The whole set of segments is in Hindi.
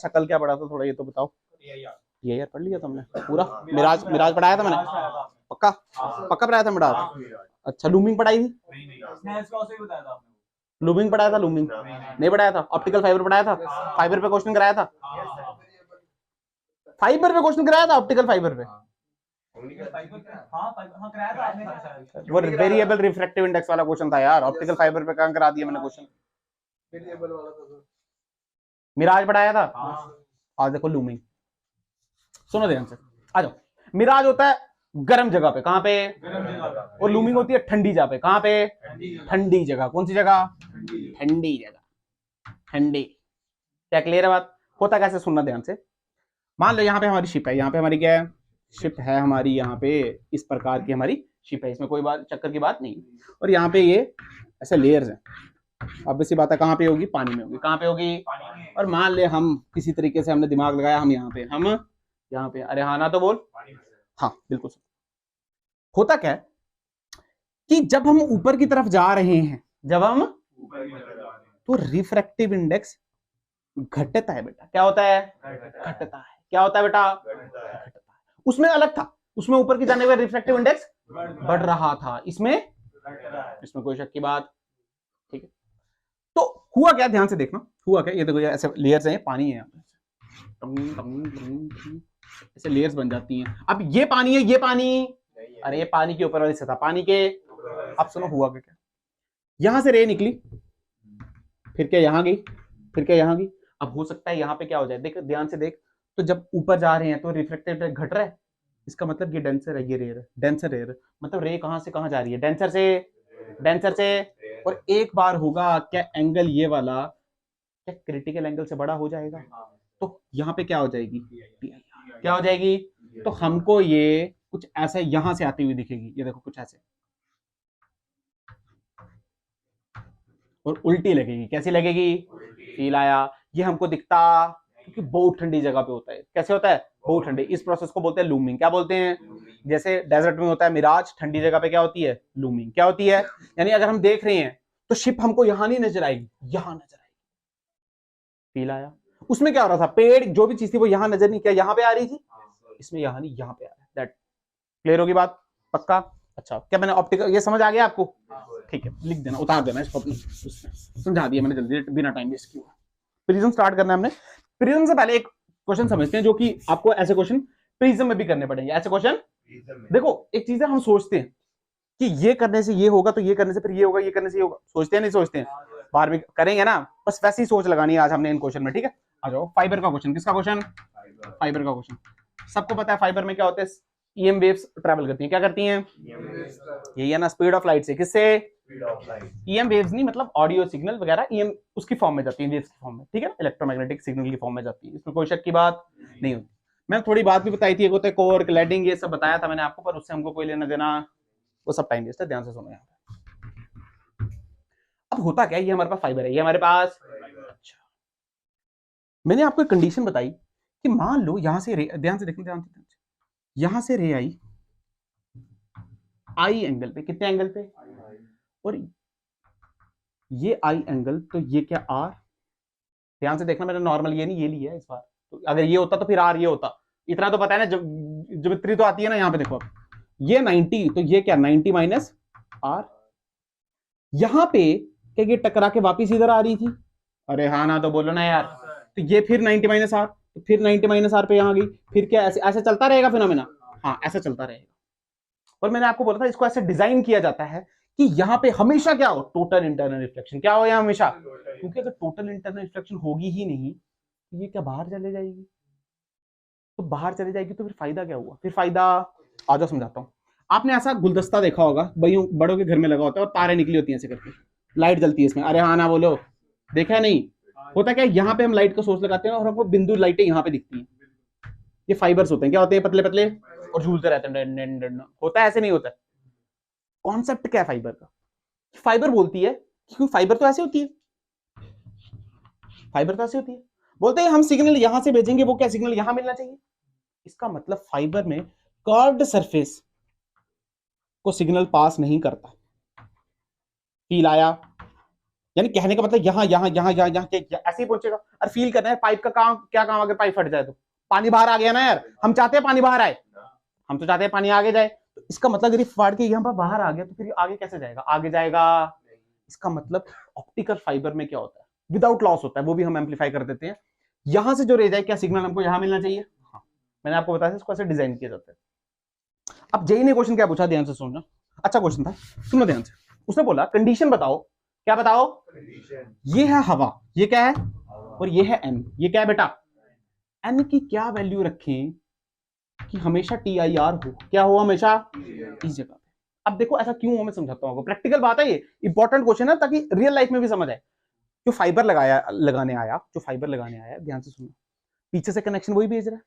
अच्छा कल क्या पढ़ा था थोड़ा ये तो बताओ। ये यार पढ़ लिया तुमने पूरा? मिराज मिराज पढ़ाया था मैंने? पक्का पक्का पढ़ाया था मिराज? अच्छा लूमिंग पढ़ाई थी? लूमिंग पढ़ाया था? लूमिंग नहीं पढ़ाया था? ऑप्टिकल फाइबर पढ़ाया था? फाइबर पे क्वेश्चन कराया था? फाइबर पे क्वेश्चन कराया था ऑप्टिकल फाइबर पे? वो वेरिएबल रिफ्रैक्टिव इंडेक्स वाला क्वेश्चन था यार, ऑप्टिकल फाइबर पे कहां करा दिया मैंने क्वेश्चन? वेरिएबल वाला था। मिराज पढ़ाया था? आज देखो लूमिंग, सुनो ध्यान से, आ जाओ। मिराज होता है गर्म जगह पे, कहां पे? और लूमिंग होती है ठंडी जगह पे, कहां पे? ठंडी जगह। कौन सी जगह? ठंडी जगह, ठंडी। क्या क्लियर है बात? होता कैसे सुनना ध्यान से। मान लो यहाँ पे हमारी शिप है, यहाँ पे हमारी क्या है? शिप है हमारी, यहाँ पे इस प्रकार की हमारी शिप है, इसमें कोई बात चक्कर की बात नहीं। और यहाँ पे ये ऐसे लेयर्स हैं, अब इसी बात है कहाँ पे होगी? पानी में होगी। कहाँ पे होगी? और मान ले हम किसी तरीके से हमने दिमाग लगाया, हम यहाँ पे, अरे हाँ ना तो बोल। हाँ बिल्कुल। होता क्या है कि जब हम ऊपर की तरफ जा रहे हैं, तो रिफ्रैक्टिव इंडेक्स घटता है बेटा। क्या होता है? घटता है। क्या होता है बेटा? घटता है। उसमें अलग था, उसमें ऊपर की जाने पर रिफ्रैक्टिव इंडेक्स बढ़ रहा था, इसमें कोई शक की बात? ठीक है, तो हुआ क्या ध्यान से देखना। हुआ क्या, ये देखो ऐसे लेयर्स हैं, पानी है ऐसे लेयर्स बन जाती हैं। अब ये पानी है, ये पानी, अरे ये पानी के ऊपर वाली सतह, पानी के। अब सुनो हुआ क्या, यहां से रे निकली, फिर क्या यहां गई, फिर क्या यहां गई। अब हो सकता है यहाँ पे क्या हो जाए, देख ध्यान से देख, तो जब ऊपर जा रहे हैं तो रिफ्रैक्टिव इंडेक्स घट रहा है, इसका मतलब ये डेंसर है, ये रेयर है। डेंसर रेयर मतलब रे कहां से कहां जा रही है? डेंसर से। और एक बार होगा क्या एंगल ये वाला, क्या क्रिटिकल एंगल से बड़ा हो जाएगा, तो यहाँ पे क्या हो जाएगी? क्या हो जाएगी? तो हमको ये कुछ ऐसा यहां से आती हुई दिखेगी, ये देखो कुछ ऐसे, और उल्टी लगेगी। कैसी लगेगी? फील आया? ये हमको दिखता क्योंकि बहुत ठंडी जगह पे होता है। कैसे होता है? बहुत ठंडी। इस प्रोसेस को बोलते हैं लूमिंग। क्या बोलते हैं? जैसे डेजर्ट में होता है मिराज, ठंडी जगह पे क्या होती है? लूमिंग। क्या होती है? यानी अगर हम देख रहे हैं तो शिप हमको यहां नहीं नजर आएगी, यहां नजर आएगी। फील आया? उसमें क्या हो रहा था, पेड़ जो भी चीज थी वो यहां नजर नहीं, क्या यहां पे आ रही थी? इसमें यहां नहीं, यहां पे आ रहा है। दैट क्लियर होगी बात? पक्का? अच्छा, क्या मैंने ऑप्टिकल ये समझ आ गया आपको? ठीक है, लिख देना, उतार देना इसको अपनी, समझा दिया मैंने जल्दी, बिना टाइम वेस्ट किए। प्रिज्म स्टार्ट करना है हमने। प्रिज्म से पहले एक क्वेश्चन समझते हैं, जो कि आपको ऐसे क्वेश्चन प्रिज्म में भी करने पड़ेंगे। ऐसे क्वेश्चन देखो, एक चीज है हम सोचते हैं कि ये करने से ये होगा, तो ये करने से फिर ये होगा, ये करने से ये होगा, सोचते हैं नहीं सोचते हैं? बाहर भी करेंगे ना, बस वैसी सोच लगानी है आज हमने इन क्वेश्चन में। ठीक है, आ जाओ। फाइबर का क्वेश्चन, किसका क्वेश्चन? फाइबर का क्वेश्चन। सबको पता है फाइबर में क्या होता है, ईएम वेव्स ट्रैवल करती हैं। क्या करती हैं? यही है ना, स्पीड ऑफ लाइट से। किससे? ईएम वेव्स नहीं, मतलब ऑडियो सिग्नल वगैरह, ईएम उसकी फॉर्म में जाती है, वेव्स की फॉर्म में। ठीक है, इलेक्ट्रोमैग्नेटिक सिग्नल की फॉर्म में जाती है, इसमें कोई शक की बात नहीं होती। मैंने थोड़ी बात भी बताई थी, एक होता है कोर, क्लैडिंग, ये सब बताया था मैंने आपको, पर उससे हमको कोई लेना देना, वो सब टाइम वेस्ट है। ध्यान से सुनो यहाँ पे। अब होता क्या है, ये हमारे पास फाइबर है, ये हमारे पास। अच्छा, मैंने आपको एक कंडीशन बताई कि मान लो यहां से रे, ध्यान से देखना, ध्यान से, यहां से रे आई आई एंगल पे, कितने एंगल पे? और ये आई एंगल, तो ये क्या आर? ध्यान से देखना, मैंने नॉर्मल ये नहीं ये लिया है इस बार, तो अगर ये होता तो फिर आर ये होता। इतना तो पता है ना, जब ज्योमेट्री तो आती है ना। यहाँ पे देखो, अब ये 90, तो ये क्या 90 माइनस आर। यहां पे क्या ये टकरा के वापिस इधर आ रही थी? अरे हाँ ना तो बोलो ना यार। तो ये फिर 90 माइनस आर, तो फिर 90 माइनस आर पे यहां गई, फिर क्या ऐसे ऐसे चलता रहेगा फिनोमेना? हाँ ऐसा चलता रहेगा। और मैंने आपको बोला था इसको ऐसे डिजाइन किया जाता है कि यहाँ पे हमेशा क्या हो, टोटल इंटरनल रिफ्लेक्शन। क्या हो यहाँ हमेशा? क्योंकि अगर टोटल इंटरनल रिफ्लेक्शन होगी ही नहीं, तो ये क्या बाहर चले जाएगी? तो बाहर चले जाएगी तो फिर फायदा क्या हुआ? फिर फायदा आ जाओ समझाता हूँ। आपने ऐसा गुलदस्ता देखा होगा, भाइयों बड़ों के घर में लगा होता है, और तारे निकली होती है ऐसे करके, लाइट जलती है इसमें। अरे हाँ ना बोलो, देखा नहीं? होता क्या, यहाँ पे हम लाइट का सोर्स लगाते हैं और हमको बिंदु लाइटें यहाँ पे दिखती हैं। ये फाइबर्स होते हैं, क्या होते हैं? पतले पतले, और झूलते रहते हैं। होता है ऐसे? नहीं होता। कॉन्सेप्ट क्या है फाइबर का? फाइबर बोलती है, क्योंकि फाइबर तो ऐसे होती है, फाइबर तो ऐसे होती है, बोलते हैं हम सिग्नल यहां से भेजेंगे, वो क्या सिग्नल यहां मिलना चाहिए। इसका मतलब फाइबर में कर्व्ड सरफेस को सिग्नल पास नहीं करता। फील आया? यानी कहने का मतलब यहाँ यहाँ यहाँ यहाँ यहाँ ऐसे ही पहुंचेगा। और फील करना है पाइप का काम, क्या काम अगर पाइप फट जाए तो पानी बाहर आ गया ना यार, हम चाहते हैं पानी बाहर आए, हम तो चाहते हैं पानी आगे जाए, तो इसका मतलब यदि फाड़ के यहाँ पर बाहर आ गया तो फिर आगे कैसे जाएगा, आगे जाएगा। इसका मतलब ऑप्टिकल फाइबर में क्या होता है, विदाउट लॉस होता है, वो भी हम एम्पलीफाई कर देते हैं। यहां से जो रह जाए क्या सिग्नल हमको यहां मिलना चाहिए, हाँ मैंने आपको बताया इसको ऐसे डिजाइन किया जाता है। अब जेई ने क्वेश्चन क्या पूछा, ध्यान से सुनना, अच्छा क्वेश्चन था, सुनो ध्यान से। उसने बोला कंडीशन बताओ, क्या बताओ, ये है हवा, ये क्या है, और ये है एन, ये क्या है बेटा, एन की क्या वैल्यू रखें कि हमेशा TIR हो, क्या हो हमेशा इस जगह पे। अब देखो ऐसा क्यों हो, मैं समझाता हूँ, प्रैक्टिकल बात है ये, इंपॉर्टेंट क्वेश्चन है ताकि रियल लाइफ में भी समझ आए। जो फाइबर लगाने आया, ध्यान से सुनो, पीछे से कनेक्शन वही भेज रहा है,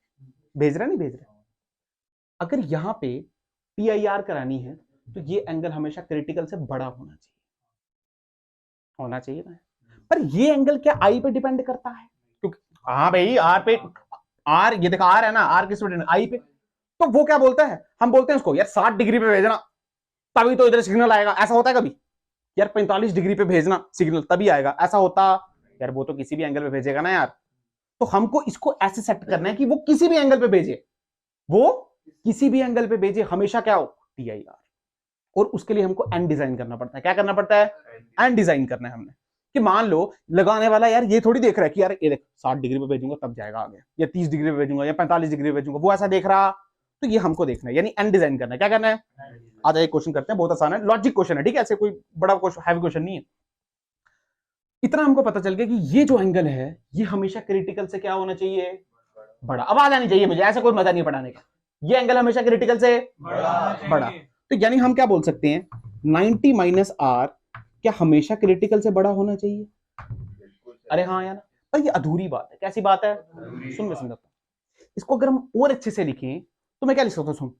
नहीं भेज रहा। अगर यहाँ पे TIR करानी है तो ये एंगल हमेशा क्रिटिकल से बड़ा होना चाहिए ना। पर ये एंगल क्या आई पे डिपेंड करता है, क्योंकि हाँ भाई आर पे, आर ये देखा आर है ना, आर किस पे, आई पे, तो वो क्या बोलता है, हम बोलते हैं उसको यार 60 डिग्री पे भेजना तभी तो इधर सिग्नल आएगा, ऐसा होता है कभी यार 45 डिग्री पे भेजना सिग्नल तभी आएगा, ऐसा होता यार, वो तो किसी भी एंगल पे भेजेगा ना यार। तो हमको इसको ऐसे सेट करना है कि वो किसी भी एंगल पे भेजे, वो किसी भी एंगल पे भेजे, हमेशा क्या हो TIR। और उसके लिए हमको एन डिजाइन करना पड़ता है, क्या करना पड़ता है, एन डिजाइन करना है हमने। कि मान लो लगाने वाला यार ये थोड़ी देख रहा है कि यार ये देख 60 डिग्री पे भेजूंगा तब जाएगा आगे, या 30 डिग्री पे भेजूंगा या 45 डिग्री पे भेजूंगा, वो ऐसा देख रहा, तो ये हमको देखना है, यानी एन डिजाइन करना है। क्या करना है, आज एक क्वेश्चन करते हैं, बहुत आसान है, लॉजिक क्वेश्चन है, ठीक है, ऐसे कोई बड़ा क्वेश्चन हैवी क्वेश्चन नहीं है। इतना हमको पता चल गया कि ये जो एंगल है ये हमेशा क्रिटिकल से क्या होना चाहिए, बड़ा। आवाज आनी चाहिए मुझे, ऐसे कोई मजा नहीं पढ़ाने का, ये एंगल हमेशा क्रिटिकल से बड़ा। तो यानी हम क्या बोल सकते हैं, 90 माइनस आर क्या हमेशा क्रिटिकल से बड़ा होना चाहिए। अरे हाँ यार, पर ये अधूरी बात है, कैसी बात है, सुन मैं समझाता हूं। इसको अगर हम और अच्छे से लिखें तो मैं क्या लिख सकता हूं, सुन,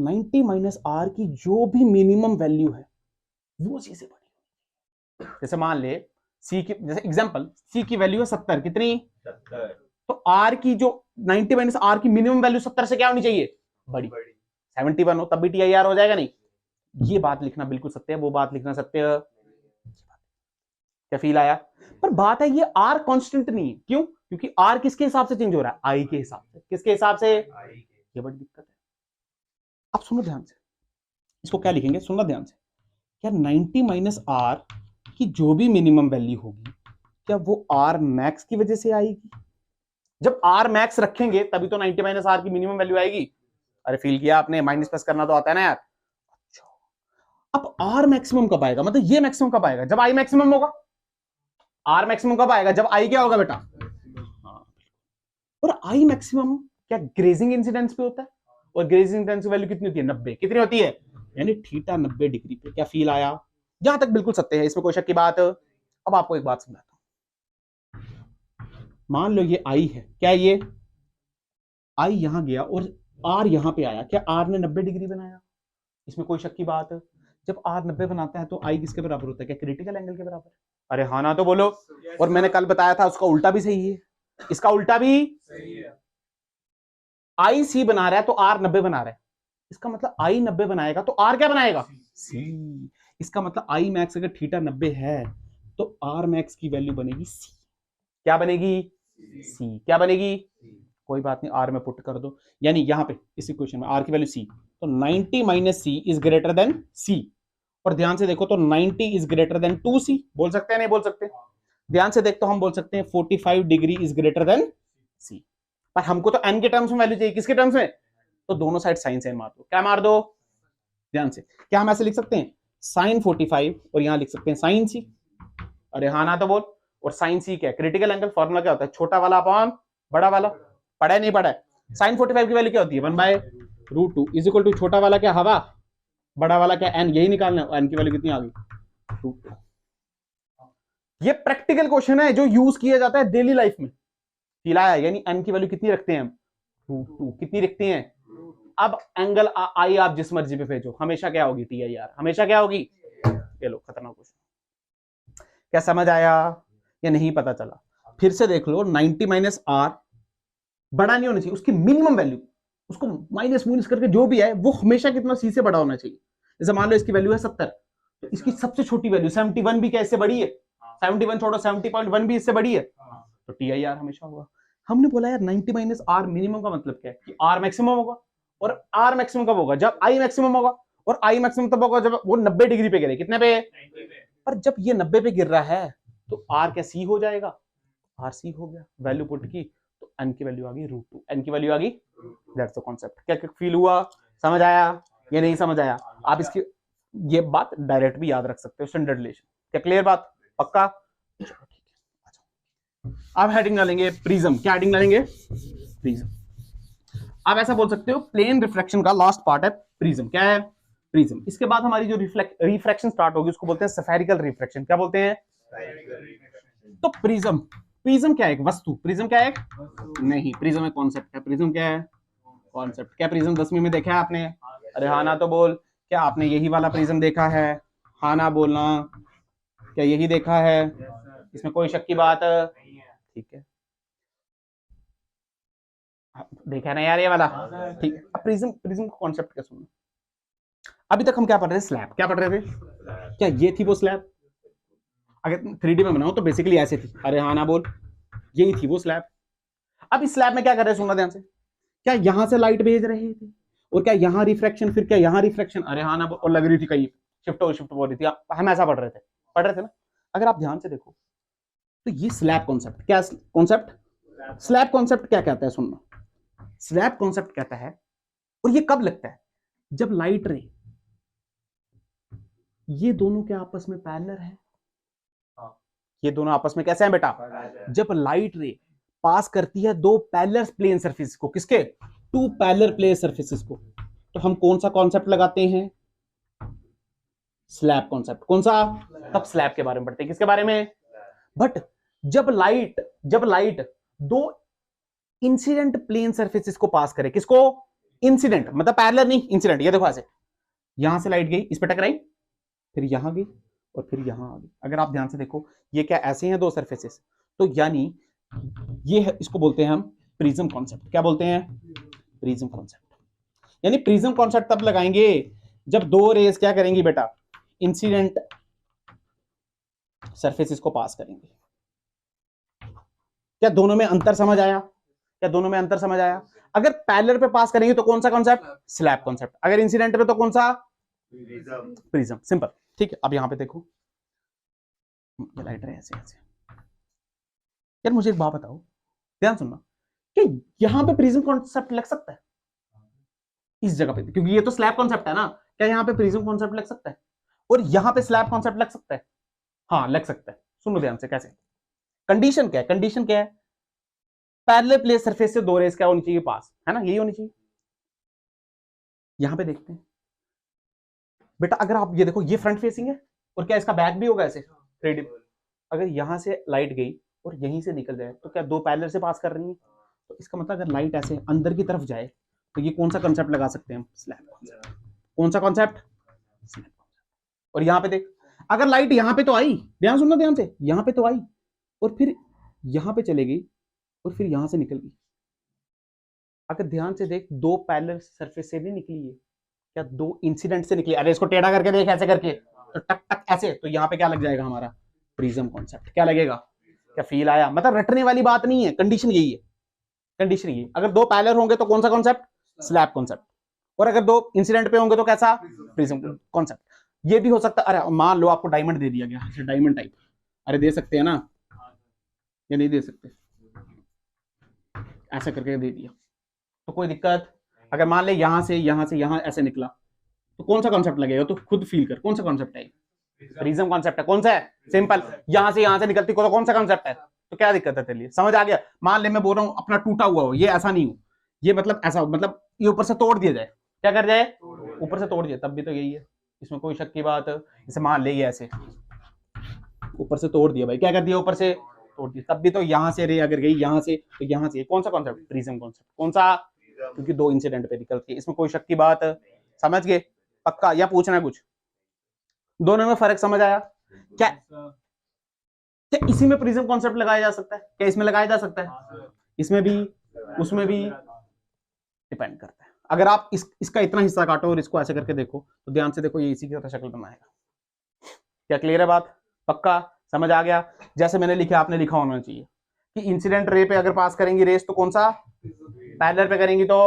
90 माइनस आर की जो भी मिनिमम वैल्यू है वो सी से बड़ी। जैसे मान ले सी की, जैसे एग्जांपल सी की वैल्यू है 70, कितनी 70, तो आर की जो 90 माइनस आर की मिनिमम वैल्यू 70 से क्या होनी चाहिए, बड़ी। 71 हो तब भी TIR हो जाएगा नहीं। ये बात लिखना बिल्कुल सत्य है, वो बात लिखना सत्य है। क्या फील आया। पर बात है ये आर कांस्टेंट नहीं है, क्यों, क्योंकि आर किसके हिसाब से चेंज हो रहा है, आई के हिसाब से। किसके हिसाब से, ये बड़ी दिक्कत है। अब सुनो ध्यान से, इसको क्या लिखेंगे, सुनना ध्यान से, क्या 90 माइनस आर की जो भी मिनिमम वैल्यू होगी क्या वो आर मैक्स की वजह से आएगी। जब आर मैक्स रखेंगे तभी तो 90 माइनस आर की मिनिमम वैल्यू आएगी। अरे फील किया आपने, माइनस प्लस करना तो आता है ना यार। अच्छा अब आर मैक्सिमम कब आएगा, मतलब ये मैक्सिमम कब आएगा, जब आई मैक्सिमम होगा। आर मैक्सिमम कब आएगा, जब आई क्या होगा बेटा, हाँ। और आई मैक्सिमम क्या ग्रेजिंग इंसिडेंस पे होता है, और ग्रेजिंग इंसिडेंस की वैल्यू कितनी होती है, 90। कितनी होती है, यानी थीटा 90 डिग्री पे। क्या फील आया, यहां तक बिल्कुल सत्य है, इसमें कोई शक की बात। अब आपको एक बात समझाता हूं, मान लो ये आई है, क्या ये आई यहां गया और आर यहां पे आया, क्या आर ने 90 डिग्री बनाया, इसमें कोई शक की बात। जब आर 90 बनाता है तो आई किसके बराबर होता है, क्या क्रिटिकल एंगल के बराबर। अरे हाँ ना तो बोलो। और मैंने कल बताया था उसका उल्टा भी सही है, इसका उल्टा भी सही है। आई सी बना रहा है तो आर 90 बना रहा है, इसका मतलब आई 90 बनाएगा तो आर क्या बनाएगा, सी। इसका मतलब आई मैक्स अगर थीटा 90 है तो आर मैक्स की वैल्यू बनेगी सी। क्या बनेगी, सी। क्या बनेगी, कोई बात नहीं, आर में पुट कर दो, यानी यहां पे इस इक्वेशन में आर की वैल्यू सी, तो 90 minus C is greater than C. और ध्यान से देखो तो 90 इज ग्रेटर देन 2c, बोल सकते हैं नहीं बोल सकते, ध्यान से देख तो हम बोल सकते हैं 45 डिग्री इज ग्रेटर देन सी। पर हमको तो n के टर्म्स में वैल्यू चाहिए, किसके टर्म्स में, तो दोनों साइड साइन साइन मार दो, क्या मार दो, ध्यान से। क्या हम ऐसे लिख सकते हैं साइन 45 और यहां लिख सकते हैं साइन सी। अरे हाँ ना तो बोल। और साइन सी क्या है, क्रिटिकल एंगल फॉर्मूला क्या होता है, छोटा वाला अपॉन बड़ा वाला। पढ़ा है नहीं पढ़ा है, साइन 45 की वैल्यू क्या होती है 1/√2 इज इक्वल टू छोटा वाला क्या हवा, बड़ा वाला क्या n, यही निकालना है। n की वैल्यू कितनी आ गई 2। ये प्रैक्टिकल क्वेश्चन है जो यूज किया जाता है डेली लाइफ में। खिलाया यानी n की वैल्यू कितनी रखते हैं हम, 2 कितनी रखते हैं। अब एंगल आई आप जिस मर्जी पे भेजो हमेशा क्या होगी TIR, हमेशा क्या होगी। ये लो खतरनाक क्वेश्चन, क्या समझ आया या नहीं पता चला। फिर से देख लो 90 माइनस आर बड़ा नहीं होना चाहिए, उसकी मिनिमम वैल्यू, उसको माइनस माइनस करके जो भी है वो हमेशा कितना सी से बड़ा होना चाहिए। जैसे मान लो इसकी वैल्यू है 70, तो इसकी सबसे छोटी वैल्यू 71 भी क्या इससे बड़ी है, 71 छोड़ो, 70.1 भी इससे बड़ी है, तो TIR हमेशा होगा। हमने बोला यार 90 माइनस R मिनिमम का मतलब क्या है कि R मैक्सिमम होगा, और R मैक्सिमम कब होगा, जब I मैक्सिमम होगा, और I मैक्सिमम तब होगा जब वो 90 डिग्री पे गिरे। कितने पे? पर जब ये 90 पे गिर रहा है तो R क्या C हो जाएगा? RC हो गया। वैल्यू पुट की तो n की वैल्यू आ गई √2, n की वैल्यू आ गई। That's the concept. क्या फील हुआ, समझ आया या नहीं समझ आया? आप इसकी ये बात डायरेक्ट भी याद रख सकते हो, स्टैंडर्ड रिलेशन। क्या क्लियर बात? पक्का? चलो ठीक है। अब हेडिंग डालेंगे प्रिज्म। क्या हेडिंग डालेंगे? प्रिज्म। आप ऐसा बोल सकते हो प्लेन रिफ्लेक्शन का लास्ट पार्ट है प्रिज्म। क्या है? प्रिज्म। इसके बाद हमारी जो रिफ्रैक्शन स्टार्ट होगी उसको बोलते हैं स्फेरिकल रिफ्रैक्शन। क्या बोलते हैं? तो प्रिज्म, प्रिज्म क्या है? एक वस्तु। प्रिज्म क्या है? नहीं, प्रिज्म एक कॉन्सेप्ट है। प्रिज्म क्या है? कॉन्सेप्ट। क्या प्रिज्म 10वीं में देखा है आपने? अरे हाँ ना तो बोल। क्या आपने यही वाला प्रिज्म देखा है? हाँ ना बोलना। क्या यही देखा है? इसमें कोई शक की बात? ठीक है, देखा ना यार ये वाला? ठीक है। अब प्रिज्म, प्रिज्म का कॉन्सेप्ट क्या सुनना। अभी तक हम क्या पढ़ रहे थे? स्लैब। क्या पढ़ रहे थे? क्या ये थी वो स्लैब? अगर 3D में बनाओ तो बेसिकली ऐसे थी। अरे हाँ ना बोल। यही थी वो स्लैब। अब इस स्लैब में क्या कर रहे हैं सुनना ध्यान से। क्या यहां से लाइट भेज रहे थे, और क्या यहां रिफ्रैक्शन, फिर क्या यहां रिफ्रैक्शन। अरे हाँ ना, और लग रही थी कहीं शिफ्ट हो रही थी। हम ऐसा पढ़ रहे थे ना। अगर आप ध्यान से देखो तो ये स्लैब कॉन्सेप्ट, क्या कॉन्सेप्ट? स्लैब कॉन्सेप्ट क्या कहता है सुनना। स्लैब कॉन्सेप्ट कहता है, और ये कब लगता है? जब लाइट रे ये दोनों के आपस में पैरेलल है। ये दोनों आपस में कैसे हैं बेटा? जब लाइट रे पास करती है दो पैरेलल प्लेन सरफेस को, किसके? टू पैरेलल प्लेन सरफेसेस को, तो हम कौन सा कॉन्सेप्ट लगाते हैं? Slab concept. कौन सा? तब स्लैब के बारे में पढ़ते हैं। किसके बारे में? बट जब लाइट दो इंसिडेंट प्लेन सरफेसेस को पास करे, किसको? इंसिडेंट मतलब पैरेलल नहीं, इंसिडेंट। ये देखो ऐसे, यहां से लाइट गई, इस पे टकराई, फिर यहां गई, और फिर यहां आ गई। अगर आप ध्यान से देखो ये क्या ऐसे हैं दो सरफेसेस, तो यानी ये है, इसको बोलते हैं हम प्रिज्म कॉन्सेप्ट। क्या बोलते हैं? Prism concept. यानी प्रिज्म कॉन्सेप्ट तब लगाएंगे जब दो रेस क्या करेंगी बेटा? इंसिडेंट सरफेसेस को पास करेंगे। क्या दोनों में अंतर समझ आया? क्या दोनों में अंतर समझ आया? अगर पैरेलल पे पास करेंगे तो कौन सा कॉन्सेप्ट? Slab concept. अगर इंसिडेंट पे तो कौन सा? प्रिज्म। सिंपल। ठीक है, अब यहां पे देखो ये लाइट है ऐसे ऐसे। यार मुझे एक बात बताओ, ध्यान सुनना, कि यहां पे प्रिज्म कॉन्सेप्ट लग सकता है इस जगह पे? क्योंकि ये तो स्लैब कॉन्सेप्ट है ना। क्या यहां पे प्रिज्म कॉन्सेप्ट लग सकता है और यहां पे स्लैब कॉन्सेप्ट लग सकता है? हाँ लग सकता है। सुनो ध्यान से कैसे। कंडीशन क्या है? कंडीशन क्या है? पैरेलल प्लेन सरफेस से दो रेस क्या होनी चाहिए पास, है ना? यही होनी चाहिए। यहां पे देखते हैं बेटा, अगर आप ये देखो, ये फ्रंट फेसिंग है, और क्या इसका बैक भी होगा ऐसे 3D। अगर यहां से लाइट गई और यहीं से निकल जाए तो क्या दो पैरेलल से पास कर रही है? तो इसका मतलब अगर लाइट ऐसे अंदर की तरफ जाए तो ये कौन सा कॉन्सेप्ट लगा सकते हैं हम? Slab concept. कौन सा कॉन्सेप्ट? Slab concept. और यहां पे देख, अगर लाइट यहां पे तो आई, ध्यान सुनना ध्यान से, यहां पे तो आई और फिर यहां पे चले गई और फिर यहां से निकल गई। अगर ध्यान से देख, दो पैरेलल सरफेस से नहीं निकली है, क्या दो इंसिडेंट से निकली? अरे इसको टेढ़ा करके देख ऐसे करके, तो टक टक ऐसे, तो यहाँ पे क्या लग जाएगा हमारा? Prism concept. क्या लगेगा? क्या फील आया? मतलब रटने वाली बात नहीं है, कंडीशन यही है। कंडीशन यही है, अगर दो पैरेलल होंगे तो कौन सा कॉन्सेप्ट? Slab concept. और अगर दो इंसिडेंट पे होंगे तो कैसा? Prism concept. ये भी हो सकता है, अरे मान लो आपको डायमंड दे दिया गया, डायमंड टाइप, अरे दे सकते हैं ना, या नहीं दे सकते? ऐसा करके दे दिया तो कोई दिक्कत? अगर मान ले यहां से यहां ऐसे निकला तो कौन सा कॉन्सेप्ट लगेगा? तो खुद फील कर, कौन सा कॉन्सेप्ट है? प्रिज्म कॉन्सेप्ट है। कौन सा है? सिंपल। यहां से निकलती को तो कौन सा कॉन्सेप्ट है? तो क्या दिक्कत है तेरे लिए? समझ आ गया? मान ले मैं बोल रहा हूं अपना टूटा हुआ हो, ये ऐसा नहीं हो, ये मतलब ऐसा हो, मतलब ये ऊपर से तोड़ दिया जाए। क्या कर जाए? ऊपर से तोड़ दिया, तब भी तो यही है, इसमें कोई शक की बात? जैसे मान ले ये ऐसे ऊपर से तोड़ दिया भाई, क्या कर दिया? ऊपर से तोड़ दिया, तब भी तो यहां से रे अगर गई यहां से तो यहां से, कौन सा कॉन्सेप्ट? Prism concept. कौन सा? क्योंकि दो इंसिडेंट पे निकलती है, इसमें कोई शक की बात? समझ गए? पक्का? या पूछना है कुछ? दोनों में फर्क समझ आया? क्या क्या इसी में प्रिज्म कॉन्सेप्ट लगाया जा सकता है? क्या इसमें लगाया जा सकता है? इसमें भी, उसमें भी, डिपेंड करता है। अगर आप इसका इतना हिस्सा काटो और इसको ऐसे करके देखो तो ध्यान से देखो, ये इसी की तरह शक्ल बनाएगा। क्या क्लियर है बात? पक्का? समझ आ गया? जैसे मैंने लिखा आपने लिखा होना चाहिए कि इंसिडेंट रे पे अगर पास करेंगी रेस तो कौन सा, पैरेलल पे करेंगी तो,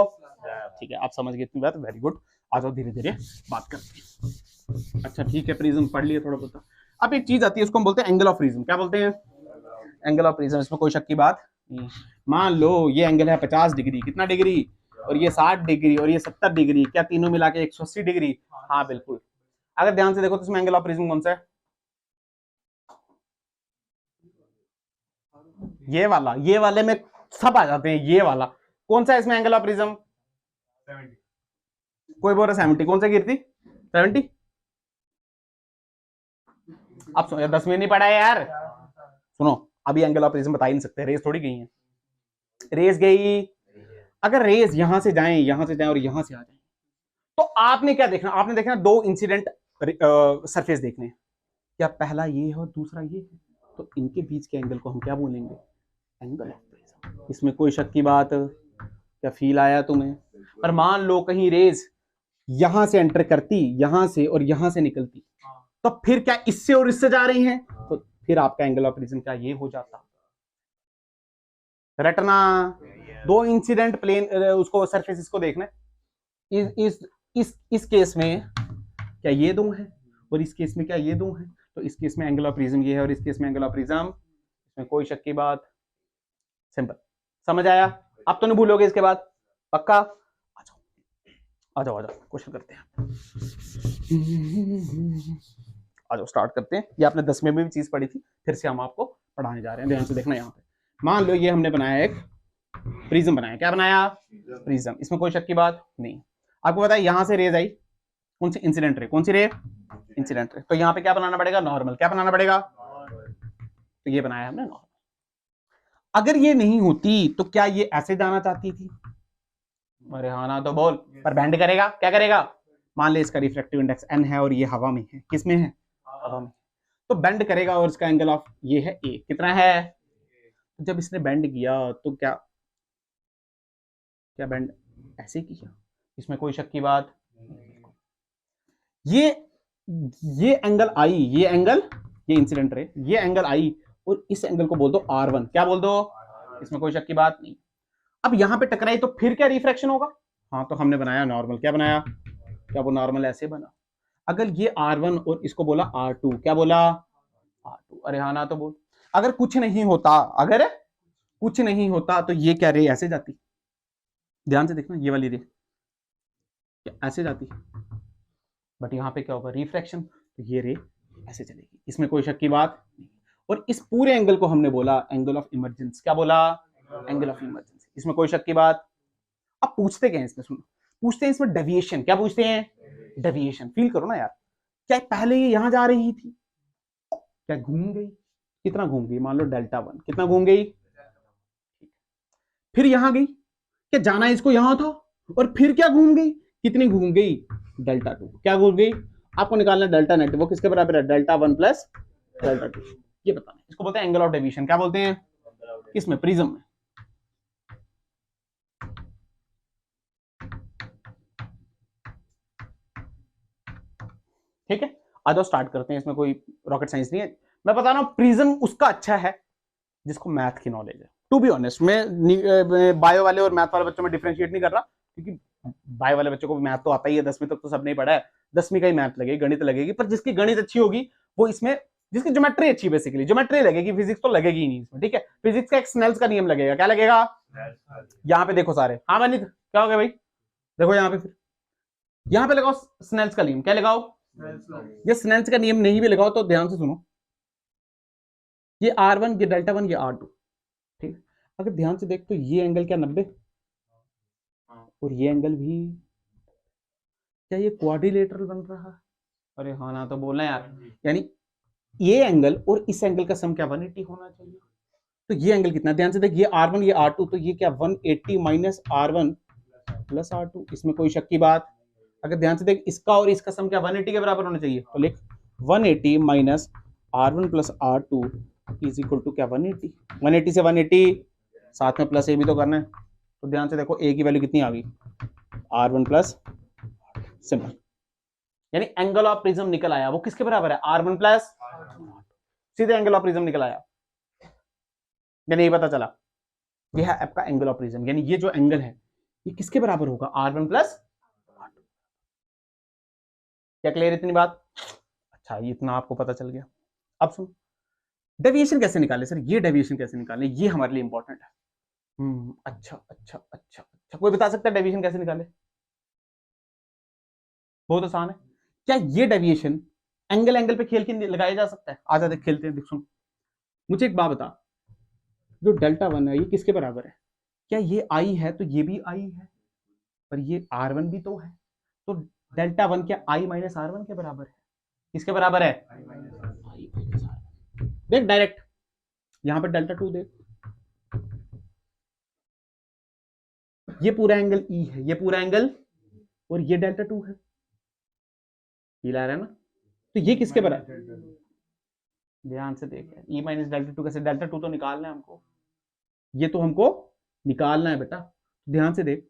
ठीक है आप समझ गए इतनी बात, वेरी गुड। आ जाओ धीरे धीरे बात करते हैं। अच्छा ठीक है, प्रिज्म पढ़ लिए थोड़ा बहुत। अब एक चीज आती है उसको हम बोलते हैं एंगल ऑफ प्रिज्म। क्या बोलते हैं? Angle of prism. इसमें कोई शक की बात नहीं। मान लो ये एंगल है 50 डिग्री, कितना डिग्री, और ये 60 डिग्री और ये 70 डिग्री, क्या तीनों मिला के 180 डिग्री? हाँ बिल्कुल। अगर ध्यान से देखो तो इसमें एंगल ऑफ प्रिज्म कौन सा है? ये वाला, ये वाले में सब आ जाते हैं। ये वाला कौन सा है इसमें एंगल ऑफ प्रिज्म? 70। कोई बोल रहा 70, कौन सा कीर्ति 70? अब 10 मिनट नहीं पढ़ा है यार। सुनो अभी एंगल ऑफ प्रिज्म बता ही नहीं सकते, रेस थोड़ी गई है। रेस गई, अगर रेस यहां से जाएं, यहां से जाएं और यहां से आ जाएं तो आपने क्या देखना? आपने देखना दो इंसिडेंट सरफेस देखने हैं। क्या पहला ये है और दूसरा ये है, तो इनके बीच के एंगल को हम क्या बोलेंगे? Angle of prism. इसमें कोई शक की बात? क्या फील आया तुम्हें? पर मान लो कहीं रेज यहां से एंटर करती, यहां से और यहां से निकलती, तो फिर क्या इससे और इससे जा रही हैं, तो फिर आपका एंगल ऑफ प्रिज्म क्या ये हो जाता? रटना। दो इंसिडेंट प्लेन उसको सरफेस इसको देखना है। इस केस में क्या ये दो हैं और इस केस में क्या ये दो हैं, तो इस केस में एंगल ऑफ प्रिज्म ये है और इस केस में एंगल ऑफ प्रिज्म, इसमें कोई शक की बात। सिंपल, समझ आया? अब तो नहीं भूलोगे इसके बाद, पक्का? आ जाओ क्वेश्चन करते हैं। आ जाओ स्टार्ट करते हैं। ये आपने 10वें में भी चीज पढ़ी थी, फिर से हम आपको पढ़ाने जा रहे हैं। ध्यान से देखना। यहाँ पे मान लो ये हमने बनाया एक प्रिज्म बनाया। क्या बनाया? प्रिज्म। इसमें कोई शक की बात नहीं। आपको पता है यहां से रेज आई, कौन सी? Incident ray. कौन सी रे? Incident ray. तो यहाँ पे क्या बनाना पड़ेगा? नॉर्मल। क्या बनाना पड़ेगा? तो ये बनाया हमने नॉर्मल। अगर ये नहीं होती तो क्या ये ऐसे जाना चाहती थी? अरे हाँ ना तो बोल। पर बेंड करेगा, क्या करेगा? मान ले इसका रिफ्रैक्टिव इंडेक्स n है और ये हवा में है। किस में है? हवा में। तो बेंड करेगा और इसका एंगल ऑफ ये है a। कितना है? जब इसने बेंड किया तो क्या बेंड ऐसे किया? इसमें कोई शक की बात। ये एंगल आई, ये एंगल, ये इंसिडेंट रे, ये एंगल आई और इस एंगल को बोल दो R1। क्या बोल दो? इसमें कोई शक की बात नहीं। अब यहां पे टकराई तो फिर क्या रिफ्रैक्शन होगा? हाँ तो हमने बनाया नॉर्मल। क्या बनाया? क्या वो नॉर्मल ऐसे बना? अगर ये R1 और इसको बोला R2, क्या बोला? R2। अरे हाँ ना तो बोल। अगर कुछ नहीं होता, अगर कुछ नहीं होता तो ये क्या रे ऐसे जाती? ध्यान से देखना, ये वाली रे ऐसे जाती, बट यहाँ पे क्या होगा? रिफ्रैक्शन। तो ये रे ऐसे चलेगी। इसमें कोई शक की बात नहीं। और इस पूरे एंगल को हमने बोला एंगल ऑफ इमर्जेंस। क्या बोला? Angle of emergence. इसमें कोई शक की बात। अब पूछते क्या है इसमें? सुनो, पूछते हैं इसमें डेविएशन। क्या पूछते हैं? डेविएशन। फील करो ना यार, क्या पहले ये यहां जा रही थी, क्या घूम गई? कितना घूम गई? मान लो Δ1 कितना घूम गई? फिर यहां गई, क्या जाना इसको यहां था, और फिर क्या घूम गई? कितनी घूम गई? Δ2। क्या घूम गई? आपको निकालना डेल्टा नेट, वो किसके बराबर है? Δ1 प्लस Δ2। ये बताना, इसको बोलते हैं एंगल ऑफ डेविएशन। क्या बोलते हैं? किसमें? प्रिज्म में। ठीक है, आ जाओ स्टार्ट करते हैं। इसमें कोई रॉकेट साइंस नहीं है। मैं बता रहा हूं प्रिज्म उसका अच्छा है जिसको मैथ की नॉलेज है। टू बी ऑनेस्ट, मैं बायो वाले और मैथ वाले बच्चों में डिफरेंशिएट नहीं कर रहा, क्योंकि बायो वाले बच्चों को मैथ तो आता ही है, 10वीं तक तो सबने पढ़ा है। 10वीं का ही मैथ लगेगी, गणित लगेगी, पर जिसकी गणित अच्छी होगी वो इसमें, जिसकी ज्योमेट्री अच्छी, बेसिकली ज्योमेट्री लगेगी, फिजिक्स तो लगेगी ही नहीं इसमें। ठीक है, फिजिक्स का एक स्नेल्स का नियम लगेगा। क्या लगेगा? यहाँ पे देखो सारे। हाँ मनीत, क्या हो गया भाई? देखो यहाँ पे, फिर यहाँ पे लगाओ स्नेल्स का नियम। क्या लगाओ? ये स्नेल्स का नियम नहीं भी लगाओ तो ध्यान से सुनो, ये R1, ये Δ1, ये R2। ठीक, अगर ध्यान से देख तो ये एंगल क्या 90, और ये एंगल भी, क्या ये क्वाड्रिलेटरल बन रहा है? अरे हाँ ना तो बोलना यार, यानी ये एंगल और इस एंगल का सम क्या 180 होना चाहिए। तो ये एंगल कितना? ध्यान से देख, ये R1 ये R2, तो ये क्या 180 माइनस R1 प्लस R2। इसमें कोई शक की बात? अगर ध्यान से देख, इसका और इसका सम क्या 180 के बराबर होना चाहिए, तो लिख 180 minus R1 plus R2 is equal to क्या 180। 180 से 180 साथ में प्लस ए भी तो करना है, तो ध्यान से देखो ए की वैल्यू कितनी आ गई? R1 plus, simple. यानी एंगल ऑफ प्रिज्म निकल आया, वो किसके बराबर है? R1 plus. सीधे एंगल ऑफ प्रिज्म निकल आया, यानी ये पता चला ये है आपका एंगल ऑफ प्रिज्म, यानी ये जो एंगल है ये किसके बराबर होगा, R1 प्लस R2। क्या क्लियर इतनी बात? अच्छा, ये इतना आपको पता चल गया। अब सुनो, डेविएशन कैसे निकाले सर, ये डेविएशन कैसे निकाले, ये हमारे लिए इंपॉर्टेंट है। अच्छा अच्छा अच्छा अच्छा, कोई बता सकता है डेविएशन कैसे निकाले? बहुत आसान है। क्या ये डेविएशन एंगल एंगल पे खेल के लगाया जा सकता है? आजा देख खेलते हैं, देख सुन, मुझे एक बात बता, जो डेल्टा वन है ये किसके बराबर है? क्या ये आई है तो ये भी आई है, पर ये R1 भी तो है, तो डेल्टा वन क्या I माइनस R1 के बराबर है? किसके बराबर है? I minus R1। देख डायरेक्ट यहां पर डेल्टा टू देख, ये पूरा एंगल E है, ये पूरा एंगल, और ये डेल्टा टू है, ये ला रहा है ना, तो ये किसके बराबर? ध्यान से देख, E माइनस डेल्टा टू कैसे, डेल्टा टू तो निकालना है हमको, ये तो हमको निकालना है बेटा, ध्यान से देख,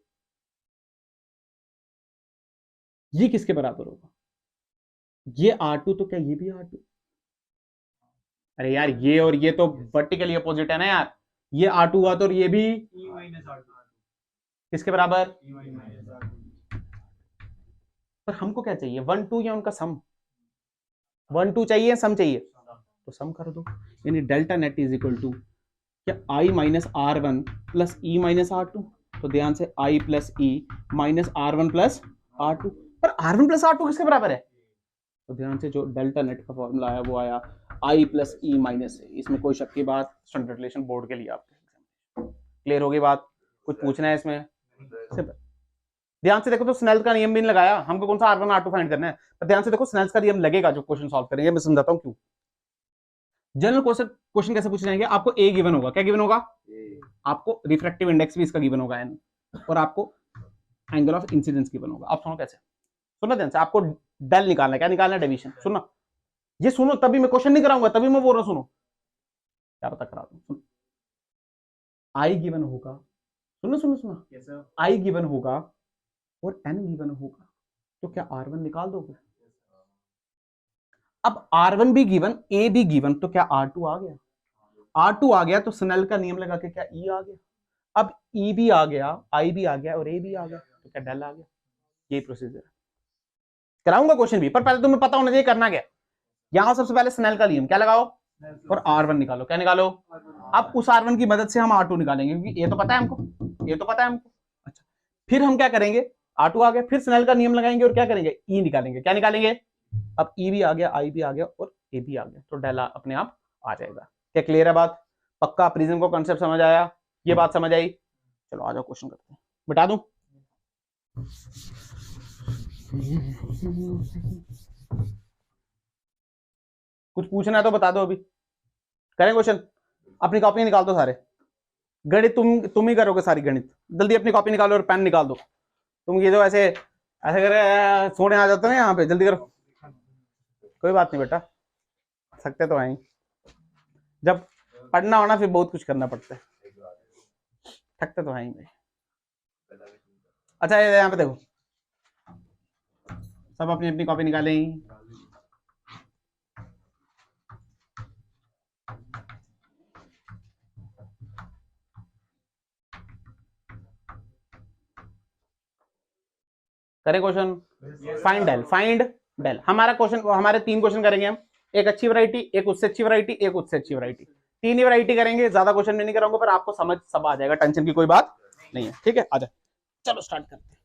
ये किसके बराबर होगा? ये R2 तो क्या ये भी R2? अरे यार ये और ये तो वर्टिकली अपोजिट है ना यार, ये R2 हुआ तो ये भी किसके बराबर? पर हमको क्या चाहिए, 1 2 या उनका सम? 1 2 चाहिए, सम चाहिए, तो सम कर दो, यानी delta net is equal to क्या I minus R1 plus E minus R2, तो ध्यान से I plus E minus R1 plus R2, पर R1 प्लस R2 किसके बराबर है? तो ध्यान से जो डेल्टा नेट का फॉर्मूला आया वो आया I प्लस E माइनस, इसमें कोई शक की बात, स्टैंडर्ड रिलेशन बोर्ड के लिए आपके क्लियर होगी बात? कुछ पूछना है इसमें? ध्यान से देखो, तो स्नेल का नियम भी नहीं लगाया हमको, कौन सा R1 R2 फाइंड करना है, पर ध्यान से देखो स्नेल्स का नियम लगेगा जो क्वेश्चन सॉल्व करेंगे, मैं समझाता हूं क्यों। जनरल क्वेश्चन कैसे पूछे जाएंगे, आपको A गिवन होगा, क्या गिवन होगा? आपको रिफ्रैक्टिव इंडेक्स भी इसका गिवन होगा N, और आपको एंगल ऑफ इंसिडेंस गिवन होगा। आप सुनो कैसे, सुनो ध्यान से, आपको डेल निकालना है, क्या निकालना है? डेविएशन। सुनना, ये सुनो, तभी मैं क्वेश्चन नहीं कराऊंगा, तभी मैं बोल रहा हूं, सुनो क्या पता करा दूं। I गिवन होगा, सुनो सुनो सुनो, I गिवन होगा और N गिवन होगा, तो क्या R1 निकाल दोगे? अब R1 भी गिवन, A भी गिवन, तो क्या R2 आ गया? R2 आ गया तो स्नेल का नियम लगा के क्या E आ गया? अब E भी आ गया, I भी आ गया और A भी आ गया, तो क्या डेल आ गया? यही प्रोसीजर है। कराऊंगा क्वेश्चन भी, पर पहले तुम्हें पता होना चाहिए करना क्या। यहां सबसे पहले स्नेल का नियम क्या लगाओ और R1 निकालो, क्या निकालो? अब उस R1 की मदद से हम R2 निकालेंगे, क्योंकि ये तो पता है हमको, ये तो पता है हमको। अच्छा, फिर हम क्या करेंगे, R2 आ गया, फिर स्नेल का नियम लगाएंगे और क्या करेंगे? E निकालेंगे, क्या निकालेंगे? अब E भी आ गया, I भी आ गया और A भी आ गया, तो डेल अपने आप आ जाएगा। क्या क्लियर है बात? पक्का प्रिज्म को कॉन्सेप्ट समझ आया? ये बात समझ आई? चलो आ जाओ क्वेश्चन करते हैं, बता दूं। कुछ पूछना है तो बता दो, अभी करें क्वेश्चन। अपनी कॉपी निकाल दो सारे, गणित तुम ही करोगे सारी गणित, जल्दी अपनी कॉपी निकालो और पेन निकाल दो। तुम ये जो ऐसे ऐसे कर सोने आ जाते हो ना यहाँ पे, जल्दी करो। कोई बात नहीं बेटा, सकते तो हैं, जब पढ़ना होना फिर बहुत कुछ करना पड़ता है, थकते तो हैं ही। अच्छा यहाँ पे देखो, सब अपनी अपनी कॉपी निकालें। करें question. Find del, find del. हमारा क्वेश्चन, हमारे 3 क्वेश्चन करेंगे हम, एक अच्छी वैरायटी, एक उससे अच्छी वैरायटी, एक उससे अच्छी वैरायटी, 3 ही वैरायटी करेंगे, ज्यादा क्वेश्चन मैं नहीं कराऊंगा, पर आपको समझ सब आ जाएगा, टेंशन की कोई बात नहीं है, ठीक है? आ जाए, चलो स्टार्ट करते हैं।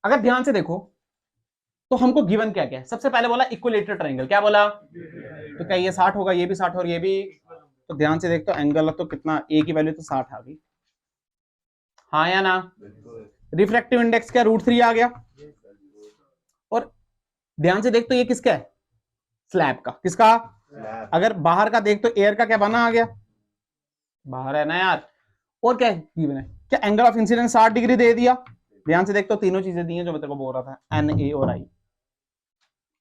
अगर ध्यान से देखो तो हमको गिवन क्या क्या है, सबसे पहले बोला इक्विलेटरल ट्रायंगल, क्या बोला? तो क्या ये 60 होगा, ये भी 60 और ये भी, तो ध्यान से देख, तो एंगल तो कितना, ए की वैल्यू तो 60 आ गई, हाँ या ना? रिफ्रैक्टिव इंडेक्स क्या √3 आ गया, और ध्यान से देख तो ये किसका है? स्लैब का। किसका? अगर बाहर का देख तो एयर का क्या बना आ गया, बाहर है ना यार। और क्या गिवन है, क्या एंगल ऑफ इंसिडेंस 60 डिग्री दे दिया। ध्यान से देख तो तीनों चीजें दी हैं जो मैं तेरे को बोल रहा था, एन ए और आई,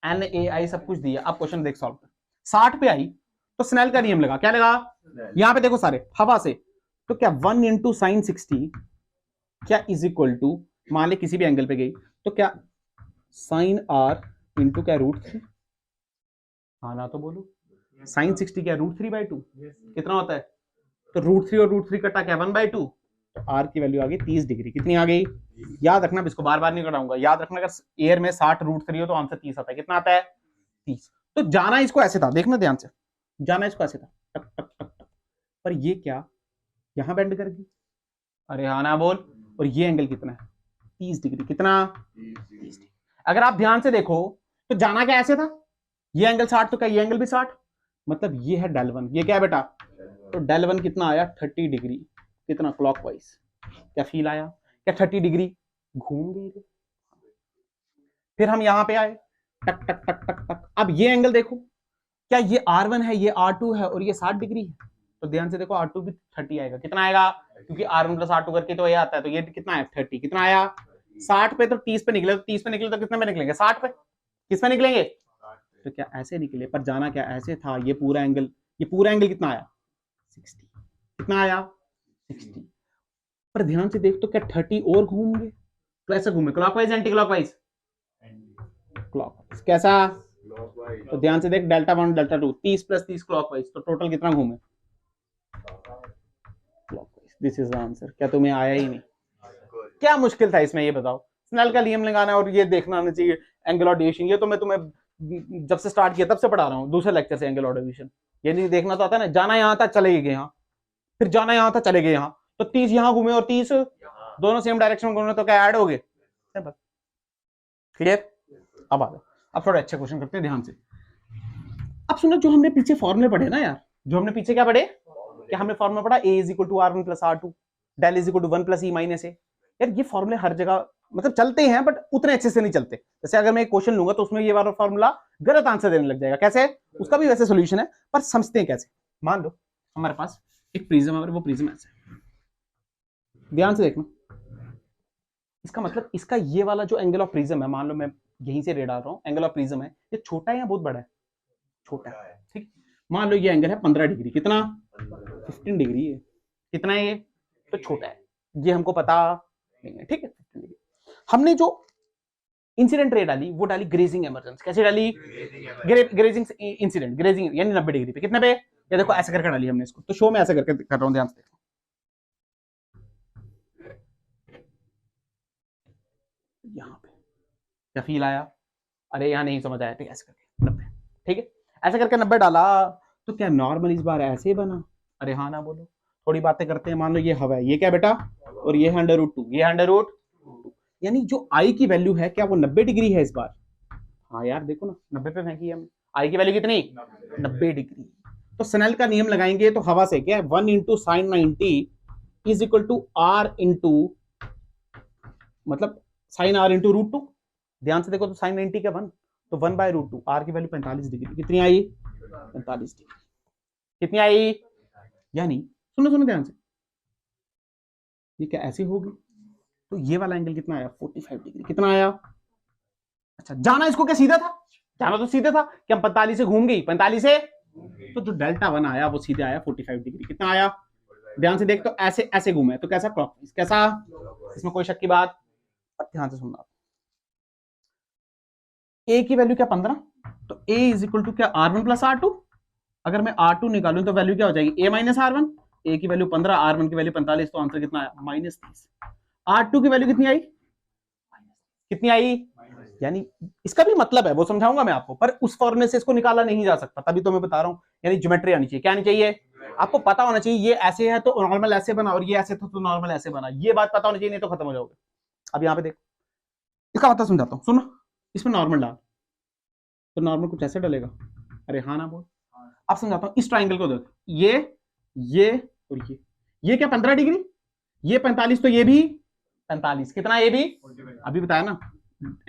एन ए आई सब कुछ दिया। अब क्वेश्चन देख सॉल्व कर, 60 पे आई तो स्नेल का नियम लगा, क्या लगा? यहां पे देखो सारे हवा से, तो क्या 1 इंटू साइन 60 क्या इज इक्वल टू, मान ले किसी भी एंगल पे गई, तो क्या साइन आर इंटू क्या √3, हाँ ना तो बोलो, साइन 60 क्या √3/2 कितना होता है? तो √3 और √3 कटा क्या 1/2, तो आर की वैल्यू आ गई 30 डिग्री। कितनी आ गई? याद रखना, इसको बार बार नहीं कराऊंगा, याद रखना अगर एयर में 60 √3 हो तो आंसर 30 आता है। कितना आता है? 30। तो जाना इसको ऐसे था, देखना ध्यान से, जाना इसको ऐसे था टक टक टक टक, पर ये क्या यहां बेंड कर गई। अरे हाँ ना बोल। और ये एंगल कितना है? 30 डिग्री। कितना? 30 डिग्री। अगर आप ध्यान से देखो तो जाना क्या ऐसे था, ये एंगल 60 तो क्या ये एंगल भी 60, मतलब ये है del1। ये क्या है बेटा? तो del1 कितना आया? 30 डिग्री। कितना? क्लॉकवाइज। क्या फील आया? क्या 30 डिग्री घूम गई? फिर हम यहां पे आए, टक टक टक टक टक। अब ये एंगल देखो, क्या ये R1 है, ये R2 है और ये 60 डिग्री है, तो ध्यान से देखो R2 भी 30 आएगा। कितना आएगा? क्योंकि R1 प्लस R2 करके तो ये आता है, तो ये कितना है? 30। कितना आया? 60 पे तो 30 पे निकले, तो 30 पे निकले तो कितने पे निकलेंगे? 60 पे। किस पे निकलेंगे? तो क्या ऐसे निकले, पर जाना क्या ऐसे था। ये पूरा एंगल कितना आया? 60। कितना आया? 60। पर ध्यान से देख तो क्या 30 और घूम गए? तो ऐसा घूमे क्लॉकवाइज एंटी क्लॉकवाइज? क्लॉकवाइज। कैसा? तो ध्यान से देख, Δ1 Δ2 30 + 30 क्लॉकवाइज, तो टोटल कितना घूमे? Clockwise. This is the answer. क्या तुम्हें आया ही नहीं? क्या मुश्किल था इसमें, ये बताओ। स्नेल का नियम लगाना और ये देखना आना चाहिए एंगल ऑफ डेविएशन। ये तो मैं तुम्हें जब से स्टार्ट किया तब से पढ़ा रहा हूँ, दूसरे लेक्चर से एंगल ऑफ डेविएशन। ये नहीं देखना तो आता है ना, जाना यहाँ था चले गए यहाँ, फिर जाना यहाँ था चले गए यहाँ, तो 30 यहाँ घूमे और 30 दोनों सेम डायरेक्शन में घूमे, तो क्या ऐड हो गए? क्लियर? अब आ जाओ, अब थोड़े अच्छे क्वेश्चन करते हैं ध्यान से। अब सुनो, जो हमने पीछे फॉर्मूले पढ़े ना यार, जो हमने पीछे क्या पढ़े, क्या हमने फॉर्मूला पढ़ा? A = R1 + R2, del = 1 + E - A। यार ये फॉर्मूले हर जगह मतलब चलते हैं, बट उतने अच्छे से नहीं चलते। जैसे अगर मैं एक क्वेश्चन लूंगा तो उसमें ये वाला फॉर्मूला गलत आंसर देने लग जाएगा। कैसे? उसका भी वैसे सोल्यूशन है, पर समझते हैं कैसे। मान लो हमारे पास एक प्रिज्म है, वो प्रिज्म ऐसे, ध्यान से देखना। इसका मतलब इसका ये वाला जो एंगल ऑफ प्रिज्म है, मान लो मैं यहीं से रे डाल रहा हूँ, एंगल ऑफ प्रिज्म है, ये छोटा है या बहुत बड़ा है? छोटा है। ठीक, मान लो ये एंगल है 15 डिग्री। कितना? 15 डिग्री है। कितना है ये? तो छोटा है, ये हमको पता नहीं है। ठीक है, 15 डिग्री। हमने जो इंसिडेंट रे डाली वो डाली ग्रेजिंग इमरजेंस। कैसे डाली? ग्रेजिंग इंसिडेंट, ग्रेजिंग यानी 90 डिग्री पे। कितने पे? ये देखो ऐसे करके डाली हमने इसको, तो शो में ऐसे करके कर रहा हूं, ध्यान से देखो। यहाँ पे क्या फील आया? अरे यहाँ नहीं समझ आया, ठीक है ऐसे करके 90। ठीक है, ऐसे करके 90 डाला, तो क्या नॉर्मल इस बार ऐसे बना? अरे हाँ ना बोलो, थोड़ी बातें करते हैं। मान लो ये हवा है, ये क्या बेटा? और ये है √2, ये है √2, यानी जो आई की वैल्यू है क्या वो 90 डिग्री है इस बार? हाँ यार देखो ना, 90 पे फेंकी हमने। आई की वैल्यू कितनी? 90 डिग्री। तो स्नेल का नियम लगाएंगे तो हवा से क्या 1 × sin 90 = R इंटू, मतलब sin R × √2। ध्यान से देखो तो sin 90 का 1, तो 1/√2। R की वैल्यू 45 डिग्री। कितनी आई? 45 डिग्री। कितनी आई? यानी सुनो सुनो ध्यान से, ये क्या ऐसी होगी, तो ये वाला एंगल कितना आया? 45 डिग्री। कितना आया? अच्छा, जाना इसको क्या सीधा था? जाना तो सीधा था कि हम 45 से घूम गई, 45 से, तो जो Δ1 आया वो सीधे आया 45 डिग्री। कितना आया? ध्यान से देख, तो ऐसे ऐसे घूमे, तो कैसा? क्लॉकवाइज। कैसा? इसमें कोई शक की बात? ध्यान से सुनना। ए की वैल्यू क्या 15, तो A = क्या R1 + R2। अगर मैं R2 निकालूं तो वैल्यू क्या हो जाएगी? A - R1। A की वैल्यू 15, R1 की वैल्यू 45, तो आंसर कितना आया? -30। R2 की वैल्यू कितनी आई? कितनी आई? यानी इसका भी मतलब है, वो समझाऊंगा मैं आपको, पर उस फॉर्मूले से इसको निकाला नहीं जा सकता, तभी तो मैं बता रहा हूं। यानी ज्योमेट्री आनी चाहिए। क्या आनी चाहिए? आपको पता होना चाहिए ये ऐसे है तो नॉर्मल ऐसे बना, और ये ऐसे था तो नॉर्मल ऐसे बना। ये बात पता होनी चाहिए, नहीं तो खत्म हो जाओगे। अब यहाँ पे देखो, इसका मतलब समझाता हूँ, सुनो। इसमें नॉर्मल डाल, तो नॉर्मल कुछ ऐसे डलेगा। अरे हाँ ना बोल। अब समझाता हूँ, इस ट्राइंगल को देखो, ये और ये क्या 15 डिग्री, ये 45, तो ये भी 45। कितना? ये भी अभी बताया ना,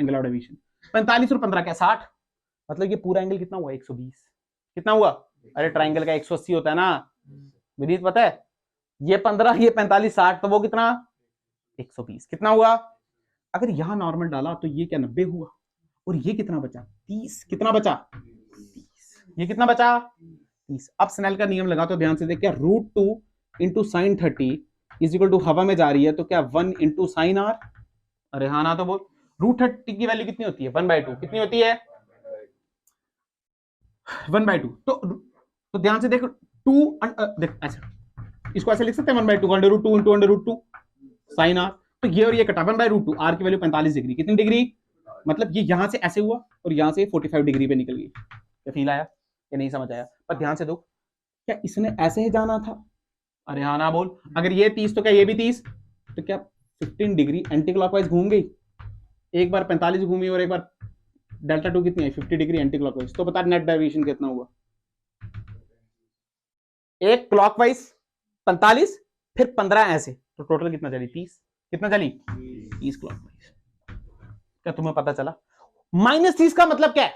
एंगल ऑफ डेविएशन 45 और 15 क्या 60, मतलब ये पूरा एंगल कितना हुआ? 120। कितना हुआ? अरे ट्राइंगल का 180 होता है ना विनीत, पता है? ये 15, ये 45, 60, तो वो कितना? 120। कितना हुआ? अगर यहां नॉर्मल डाला तो ये क्या 90 हुआ, और ये कितना बचा? 30। कितना बचा? 30। ये कितना बचा? 30। अब स्नेल का नियम लगा तो ध्यान से देख, क्या √2 × sin 30 = हवा में जा रही है, तो क्या 1 × sin R। अरे हाँ ना तो बोल। √30 की वैल्यू कितनी होती है? 1/2। कितनी होती है? 1/2। तो तो ध्यान से देखो, देख ऐसा, इसको ऐसे लिख सकते हैं 1/2 √2 इंटू √2 साइन आर। तो ये और ये कटा 1/√2, आर की वैल्यू 45 डिग्री, कितनी डिग्री, मतलब ये यहां से ऐसे हुआ और यहां से 45 डिग्री पे निकल गई। क्या फील आया, ये नहीं समझ आया? पर ध्यान से दो, क्या इसने ऐसे ही जाना था? अरे हाँ ना बोल। अगर ये 30 तो क्या ये भी 30? तो क्या 15 डिग्री एंटी क्लॉकवाइज घूम गई? एक बार 45 घूमी और एक बार डेल्टा टू कितनी है 50 डिग्री एंटी क्लॉकवाइज। तो बता नेट डेविएशन कितना हुआ? एक क्लॉकवाइज 45, फिर 15 ऐसे, तो टोटल कितना चली? 30। कितना चली? 30 क्लॉकवाइज। क्या तुम्हें पता चला? -30 का मतलब क्या है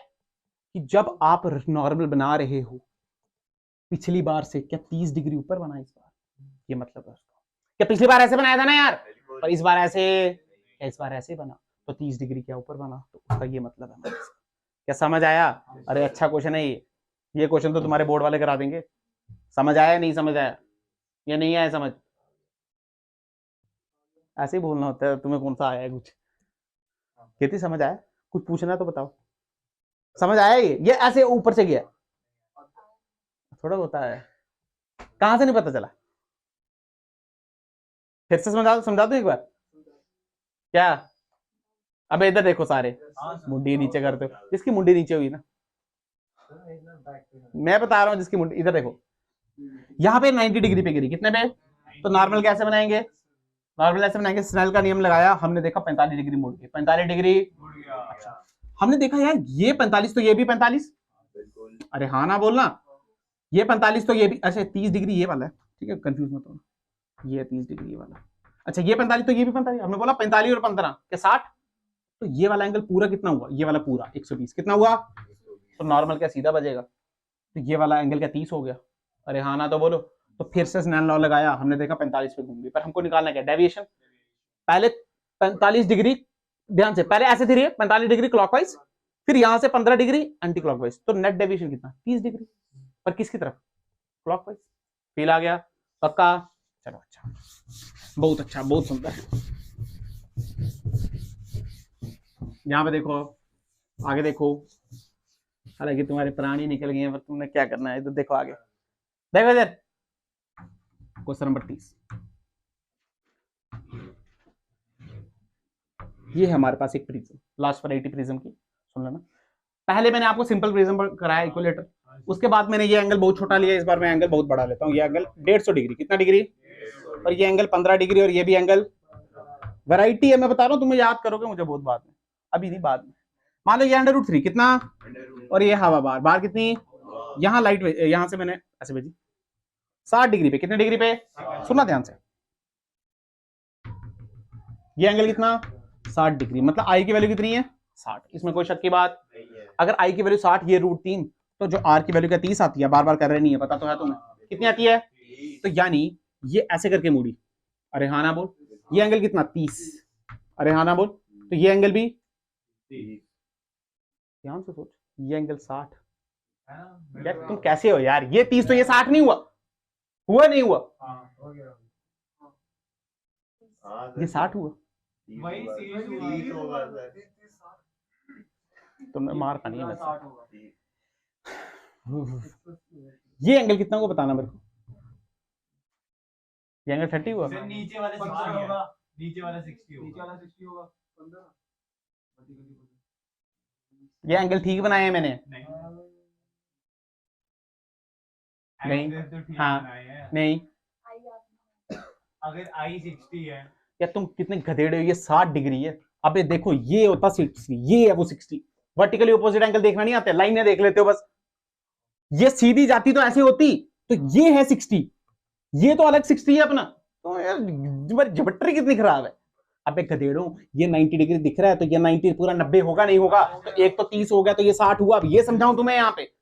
कि जब आप नॉर्मल बना रहे हो पिछली बार से, क्या 30 डिग्री ऊपर बना इस बार? ये मतलब है क्या पिछली बार ऐसे बनाया था ना यार, और इस बार ऐसे, इस बार ऐसे बना, तो 30 डिग्री क्या ऊपर बना, तो उसका ये मतलब है। क्या समझ आया? अरे अच्छा क्वेश्चन है ये क्वेश्चन तो तुम्हारे बोर्ड वाले करा देंगे। समझ आया नहीं समझ आया? या नहीं आया समझ? ऐसे ही बोलना होता है। तुम्हें कौन सा आया है कुछ? कितनी समझ आया? कुछ पूछना तो बताओ। समझ आया? ये ऐसे ऊपर से गया थोड़ा होता है। कहां से नहीं पता चला? फिर से समझा दो एक बार। क्या? अबे इधर देखो सारे, मुंडी नीचे करते हो, जिसकी मुंडी नीचे हुई ना, मैं बता रहा हूं जिसकी मुंडी, इधर देखो यहाँ पे 90 डिग्री पे गिरी, कितने पे? तो नॉर्मल कैसे बनाएंगे? नॉर्मल ऐसे बनाएंगे, स्नेल का नियम लगाया हमने, देखा 45 डिग्री मुड़ गई, 45 डिग्री। अच्छा, हमने देखा यार ये 45 तो ये भी 45, अरे हाँ ना बोलना, ये 45 तो ये भी, अच्छा 30 डिग्री ये वाला है, ठीक है कंफ्यूज मत होना, ये 30 डिग्री ये वाला, अच्छा ये 45 तो ये भी 45, हमने बोला 45 और 15 क्या 60, तो ये वाला एंगल पूरा कितना हुआ? ये वाला पूरा 120, कितना हुआ? तो नॉर्मल क्या सीधा बजेगा, तो ये वाला एंगल क्या 30 हो गया? अरे हाँ ना तो बोलो। तो फिर से स्नेल लॉ लगाया हमने, देखा 45 पे घूम गई, पर हमको निकालना क्या? डेविएशन। पहले 45 डिग्री, ध्यान से पहले ऐसे थी 45 डिग्री क्लॉकवाइज, फिर यहां से 15 डिग्री एंटी क्लॉकवाइज, तो नेट डेविएशन कितना? 30 डिग्री, पर किसकी तरफ? क्लॉकवाइज। फील आ गया? पक्का? चलो अच्छा, बहुत अच्छा, बहुत सुंदर। यहां पे देखो, आगे देखो, हालांकि तुम्हारे प्राणी निकल गए हैं, पर तुमने क्या करना है, इधर देखो आगे, देखो इधर क्वेश्चन नंबर 30। ये है हमारे पास एक प्रिज्म, लास्ट वैरायटी प्रिज्म की, सुन लेना। पहले मैंने आपको सिंपल प्रिज्म कराया इक्विलेटर, उसके बाद मैंने ये एंगल बहुत छोटा लिया, इस बार मैं एंगल बहुत बड़ा लेता हूँ, ये एंगल 150 डिग्री, कितना डिग्री? और ये एंगल 15 डिग्री, और ये भी एंगल, वैरायटी है मैं बता रहा हूँ, तुम्हें याद करोगे मुझे बहुत बाद में, अभी नहीं बाद में। मान लो ये √3 कितना, और ये हवा बार, बार कितनी, यहाँ लाइट, यहां से मैंने ऐसे भेजी 60 डिग्री पे, कितने डिग्री पे? सुनना ध्यान से, ये एंगल कितना? 60 डिग्री, मतलब आई की वैल्यू कितनी है? 60, इसमें कोई शक की बात? अगर आई की वैल्यू 60, ये √3, तो जो आर की वैल्यू क्या 30 आती है? बार बार कर रहे नहीं है, पता तो है तुम्हें कितनी आती है? तो यानी ये ऐसे करके मुड़ी, अरे हाँ ना बोल, ये एंगल कितना? 30, अरे हाँ ना बोल, तो ये एंगल भी, ध्यान से सोच, ये एंगल 60, यार तुम कैसे हो यार, ये 30 तो ये 60 नहीं हुआ, हुआ नहीं हुआ, ये 60 हुआ, तुमने मार खानी है वैसे। ये एंगल कितना होगा बताना मेरे को, ये एंगल 30 हुआ, नीचे वाले 60 होगा, नीचे वाला 60 होगा, नीचे वाला 60 होगा 15, ये एंगल ठीक बनाया है मैंने? नहीं, हाँ नहीं, अगर आई 60 है, या तुम कितने गधेड़े हो, ये 60 डिग्री है, अबे देखो ये होता 60, ये है वो 60, वर्टिकली ऑपोजिट एंगल देखना नहीं आता, लाइनें देख लेते हो बस, ये सीधी जाती तो ऐसे होती, तो ये है 60, ये तो अलग 60 है अपना, तो यार तुम्हारी जबट्री कितनी खराब है। अबे गधेड़ो, ये 90 डिग्री दिख रहा है, तो ये 90 पूरा 90 होगा नहीं होगा, तो एक तो 30 हो गया, तो ये 60 हुआ, अब ये समझाऊं तुम्हें यहाँ पे।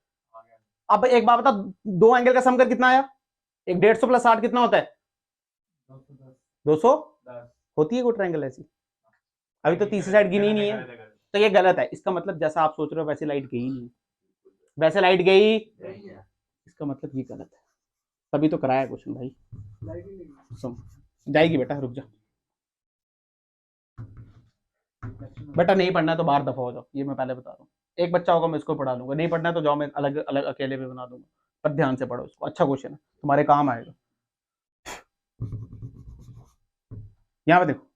अब एक बात बता, दो एंगल का सम कर कितना आया? एक 150 + 60 कितना होता है? 200 होती है कोई ट्रायंगल ऐसी? अभी तो तीसरी साइड गिनी नहीं है, तो ये गलत है, इसका मतलब जैसा आप सोच रहे हो वैसे लाइट गई नहीं, वैसे लाइट गई, इसका मतलब ये गलत है, तभी तो कराया क्वेश्चन भाई। सुन, जाएगी बेटा, रुक जा बेटा, नहीं पढ़ना तो बाहर दफा हो जाओ, ये मैं पहले बता रहा हूँ, एक बच्चा होगा मैं इसको पढ़ा लूंगा, नहीं पढ़ना तो जाओ, मैं अलग अलग अकेले में बना दूंगा, पर ध्यान से पढ़ो इसको, अच्छा क्वेश्चन है, तुम्हारे काम आएगा। यहां पे देखो,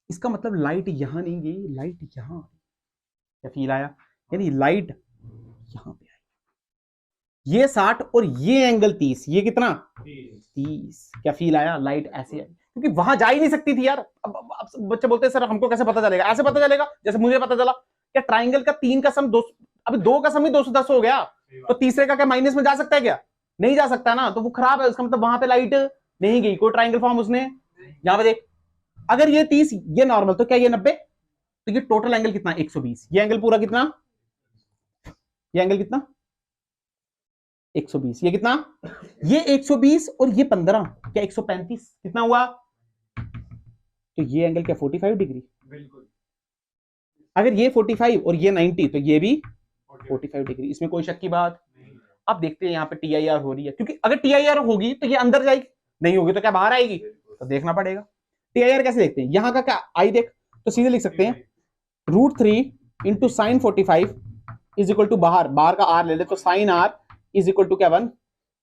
इसका मतलब लाइट यहां नहीं गई, लाइट यहां, क्या फील आया? यानी लाइट यहां पे आई, ये 60 और ये एंगल 30, ये कितना 30, क्या फील आया? लाइट ऐसे आई, क्योंकि वहां जा ही नहीं सकती थी यार। अब बच्चे बोलते हैं सर हमको कैसे पता चलेगा? ऐसे पता चलेगा जैसे मुझे पता चला, क्या ट्राइंगल का 3 का सम 2, अभी 2 का सम ही 210 हो गया, तो तीसरे का क्या माइनस में जा सकता है क्या? नहीं जा सकता ना, तो वो खराब है, उसका मतलब वहां पे लाइट नहीं गई, कोई ट्राइंगल फॉर्म उसने। यहां पे देख, अगर ये 30, ये नॉर्मल, तो क्या ये 90, तो ये टोटल एंगल कितना 120, ये एंगल पूरा कितना, ये एंगल कितना 120, ये कितना, ये 120 और ये 15, क्या 135, कितना हुआ? तो ये एंगल क्या 45 डिग्री? बिल्कुल। अगर ये 45 और ये 90, तो ये भी 45 डिग्री, इसमें कोई शक की बात। अब देखते हैं यहाँ पे TIR हो रही है, क्योंकि अगर TIR होगी तो ये अंदर जाएगी, नहीं होगी तो क्या बाहर आएगी, तो देखना पड़ेगा। TIR कैसे देखते हैं? यहाँ का क्या आई देख, तो सीधे लिख सकते हैं √3 into sine 45 is equal to, बाहर का R ले ले, तो sine R is equal to क्या 1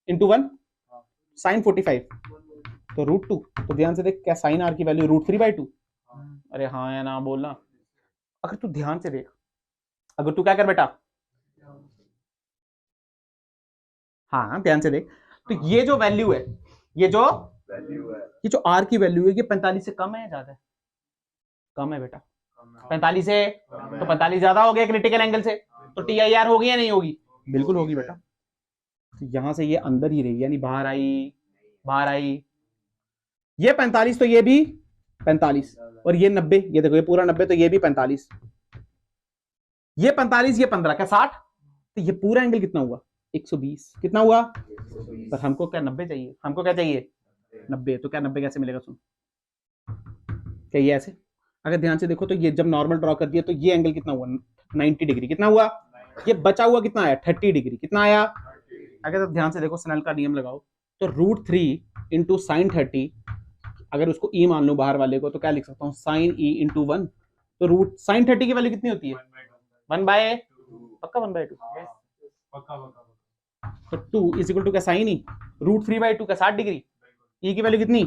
इंटू 1 साइन 45, तो √2, तो ध्यान से देख, क्या साइन R की वैल्यू √3/2। अरे हाँ या ना बोलना। अगर तू ध्यान से देख, अगर तू क्या कर बेटा, हाँ ध्यान से देख, तो ये जो वैल्यू है, ये जो R की वैल्यू है, ये 45 से कम है या ज्यादा है? कम है बेटा, 45 से, तो 45 ज्यादा हो गया क्रिटिकल एंगल से, तो TIR होगी या नहीं होगी? बिल्कुल होगी बेटा। तो यहां से ये अंदर ही रही, यानी बाहर आई, ये 45, तो ये भी 45, और ये 90, ये देखो ये पूरा 90, तो ये भी 45, ये 45, ये 15, क्या 60, तो ये पूरा एंगल कितना हुआ 120, कितना हुआ? पर हमको क्या 90 चाहिए, हमको क्या चाहिए 90, तो क्या 90 कैसे मिलेगा? सुन, क्या ये ऐसे, अगर ध्यान से देखो तो ये जब नॉर्मल ड्रॉ कर दिया तो ये एंगल कितना हुआ 90 डिग्री, कितना हुआ? ये बचा हुआ कितना आया 30 डिग्री, कितना आया? अगर तो ध्यान से देखो, स्नेल का नियम लगाओ, तो √3 इंटू साइन 30, अगर उसको E मान लो बाहर वाले को, तो क्या लिख सकता हूँ साइन E इंटू 1, तो रूट साइन 30 की वैल्यू कितनी होती है 1/, पक्का 1/2, तो 2 इज इक्वल टू क्या साइन E, √3/2 का 60 डिग्री, E की वैल्यू कितनी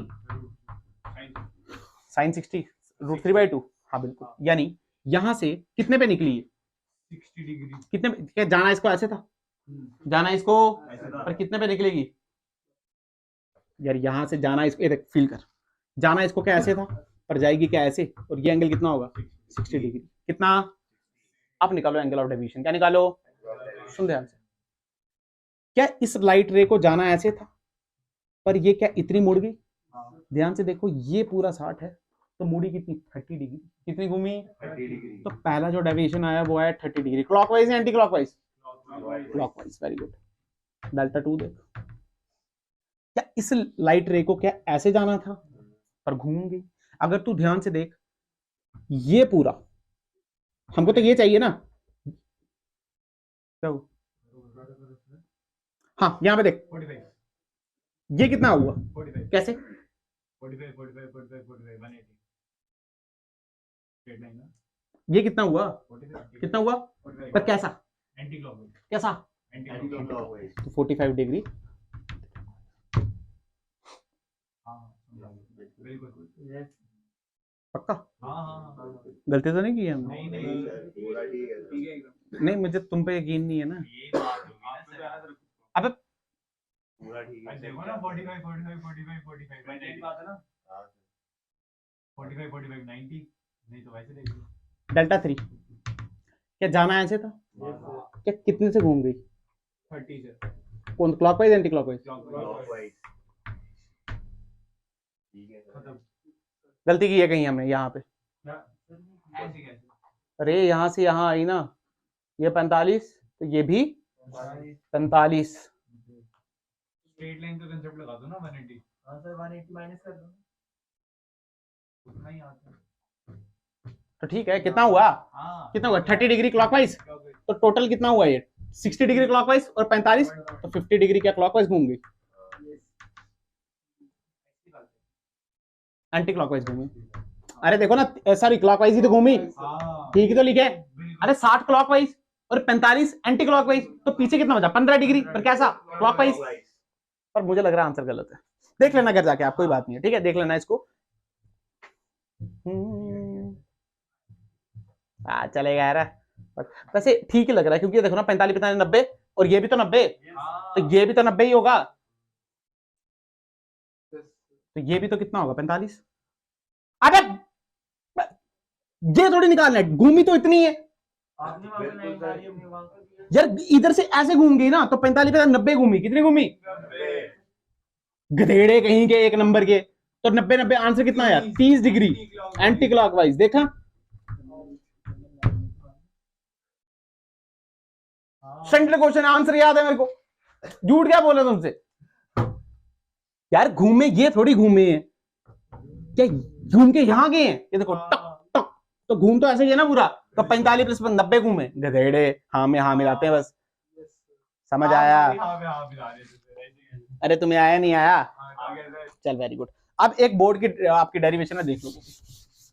साइन 60 √3/2, हाँ बिल्कुल, यानी यहां से कितने पे निकली है 60 डिग्री, कितने पे, क्या जाना इसको ऐसे था, जाना इसको, पर कितने पे निकलेगी यार? यहां से जाना इसको, ये देख फील कर, जाना इसको क्या ऐसे था, पर जाएगी क्या ऐसे, और ये एंगल कितना होगा 60 डिग्री, कितना? आप निकालो एंगल ऑफ डेविएशन, क्या निकालो, सुन ध्यान से, क्या इस लाइट रे को जाना ऐसे था, पर ये क्या इतनी मुड़ गई? ध्यान से देखो, ये पूरा 60 है, तो मुड़ी कितनी 30 डिग्री, कितनी घूमी 30 डिग्री, तो पहला जो डेविएशन आया वो आया 30 डिग्री, क्लॉकवाइज या anti clockwise? Clockwise, very good. Delta 2 देख, क्या इस लाइट रे को क्या ऐसे जाना था, पर घूम गई। अगर तू ध्यान से देख, ये पूरा, हमको तो ये चाहिए ना, क्या हुआ? हाँ यहां पे देख, 45, ये कितना हुआ 45, कैसे, 45, 45, 45, 45, 180, स्ट्रेट लाइन ना, ये कितना हुआ, 45, कितना हुआ, 45, पर कैसा, एंटी क्लॉकवाइज, कैसा, एंटी क्लॉकवाइज, तो 45 डिग्री, हाँ बिल्कुल, पक्का, हाँ गलती तो नहीं की है हमने? नहीं नहीं पूरा ठीक है एकदम, नहीं मुझे तुम पे यकीन नहीं है ना। ये बात होगी ना सर, अबे पूरा ठीक है, देखो ना 45, 45, 45, 45, 90 बात है ना, 45, 45, 90, नहीं तो वैसे देख लो, डेल्टा 3, क्या जाना ऐसे था, क्या कितने से घूम गई, 30 से, कौन, क्लॉकवाइज एंटी क्लॉकवाइज? क्लॉकवाइज, ठीक है खत्म, गलती की है कहीं हमने यहाँ पे, ऐसे कैसे, अरे यहाँ से यहाँ आई ना, ये 45, तो ये भी 45, स्ट्रेट लाइन का कांसेप्ट लगा दो ना 180, हां सर 180 माइनस कर दो, उतना ही आता है, तो ठीक है, कितना हुआ, हाँ कितना हुआ 30 डिग्री क्लॉकवाइज, तो टोटल कितना हुआ ये 60 डिग्री क्लॉकवाइज और 45, तो 50 डिग्री क्या क्लॉकवाइज घूम गई, एंटी क्लॉकवाइज घूमी। अरे देखो ना, सॉरी क्लॉकवाइज ही तो घूमी, ठीक ही तो लिखे, अरे 60 क्लॉकवाइज और 45 एंटी क्लॉकवाइज, तो पीछे कितना बचा 15 डिग्री, पर कैसा क्लॉकवाइज। पर मुझे लग रहा है आंसर गलत है, देख लेना घर जाके आप, कोई बात नहीं है, ठीक है, देख लेना इसको। चलेगा यार, वैसे ठीक ही लग रहा है, क्योंकि देखो ना 45 45 90, और ये भी तो 90, तो ये भी तो 90 ही होगा, तो ये भी तो कितना होगा 45। अरे ये थोड़ी निकालना है, घूमी तो इतनी है यार, इधर से ऐसे घूम गई ना, तो 45 पे 90 घूमी, कितनी घूमी, गधेड़े कहीं के एक नंबर के, तो 90 90 आंसर कितना आया 30 डिग्री एंटी क्लॉकवाइज। देखा, सेंट्रल क्वेश्चन आंसर याद है मेरे को, झूठ क्या बोला तुमसे यार, घूमे ये थोड़ी घूमे हैं, क्या घूम के यहां गए हैं, ये देखो टक टक, तो घूम तो ऐसे ही है ना पूरा, तो 45 प्लस 90 घूमे, गधेड़े हाँ में हाँ मिलाते हैं बस, समझ आया। अरे तुम्हें आया नहीं आया, चल वेरी गुड। अब एक बोर्ड की आपकी डेरिवेशन है, देख लो,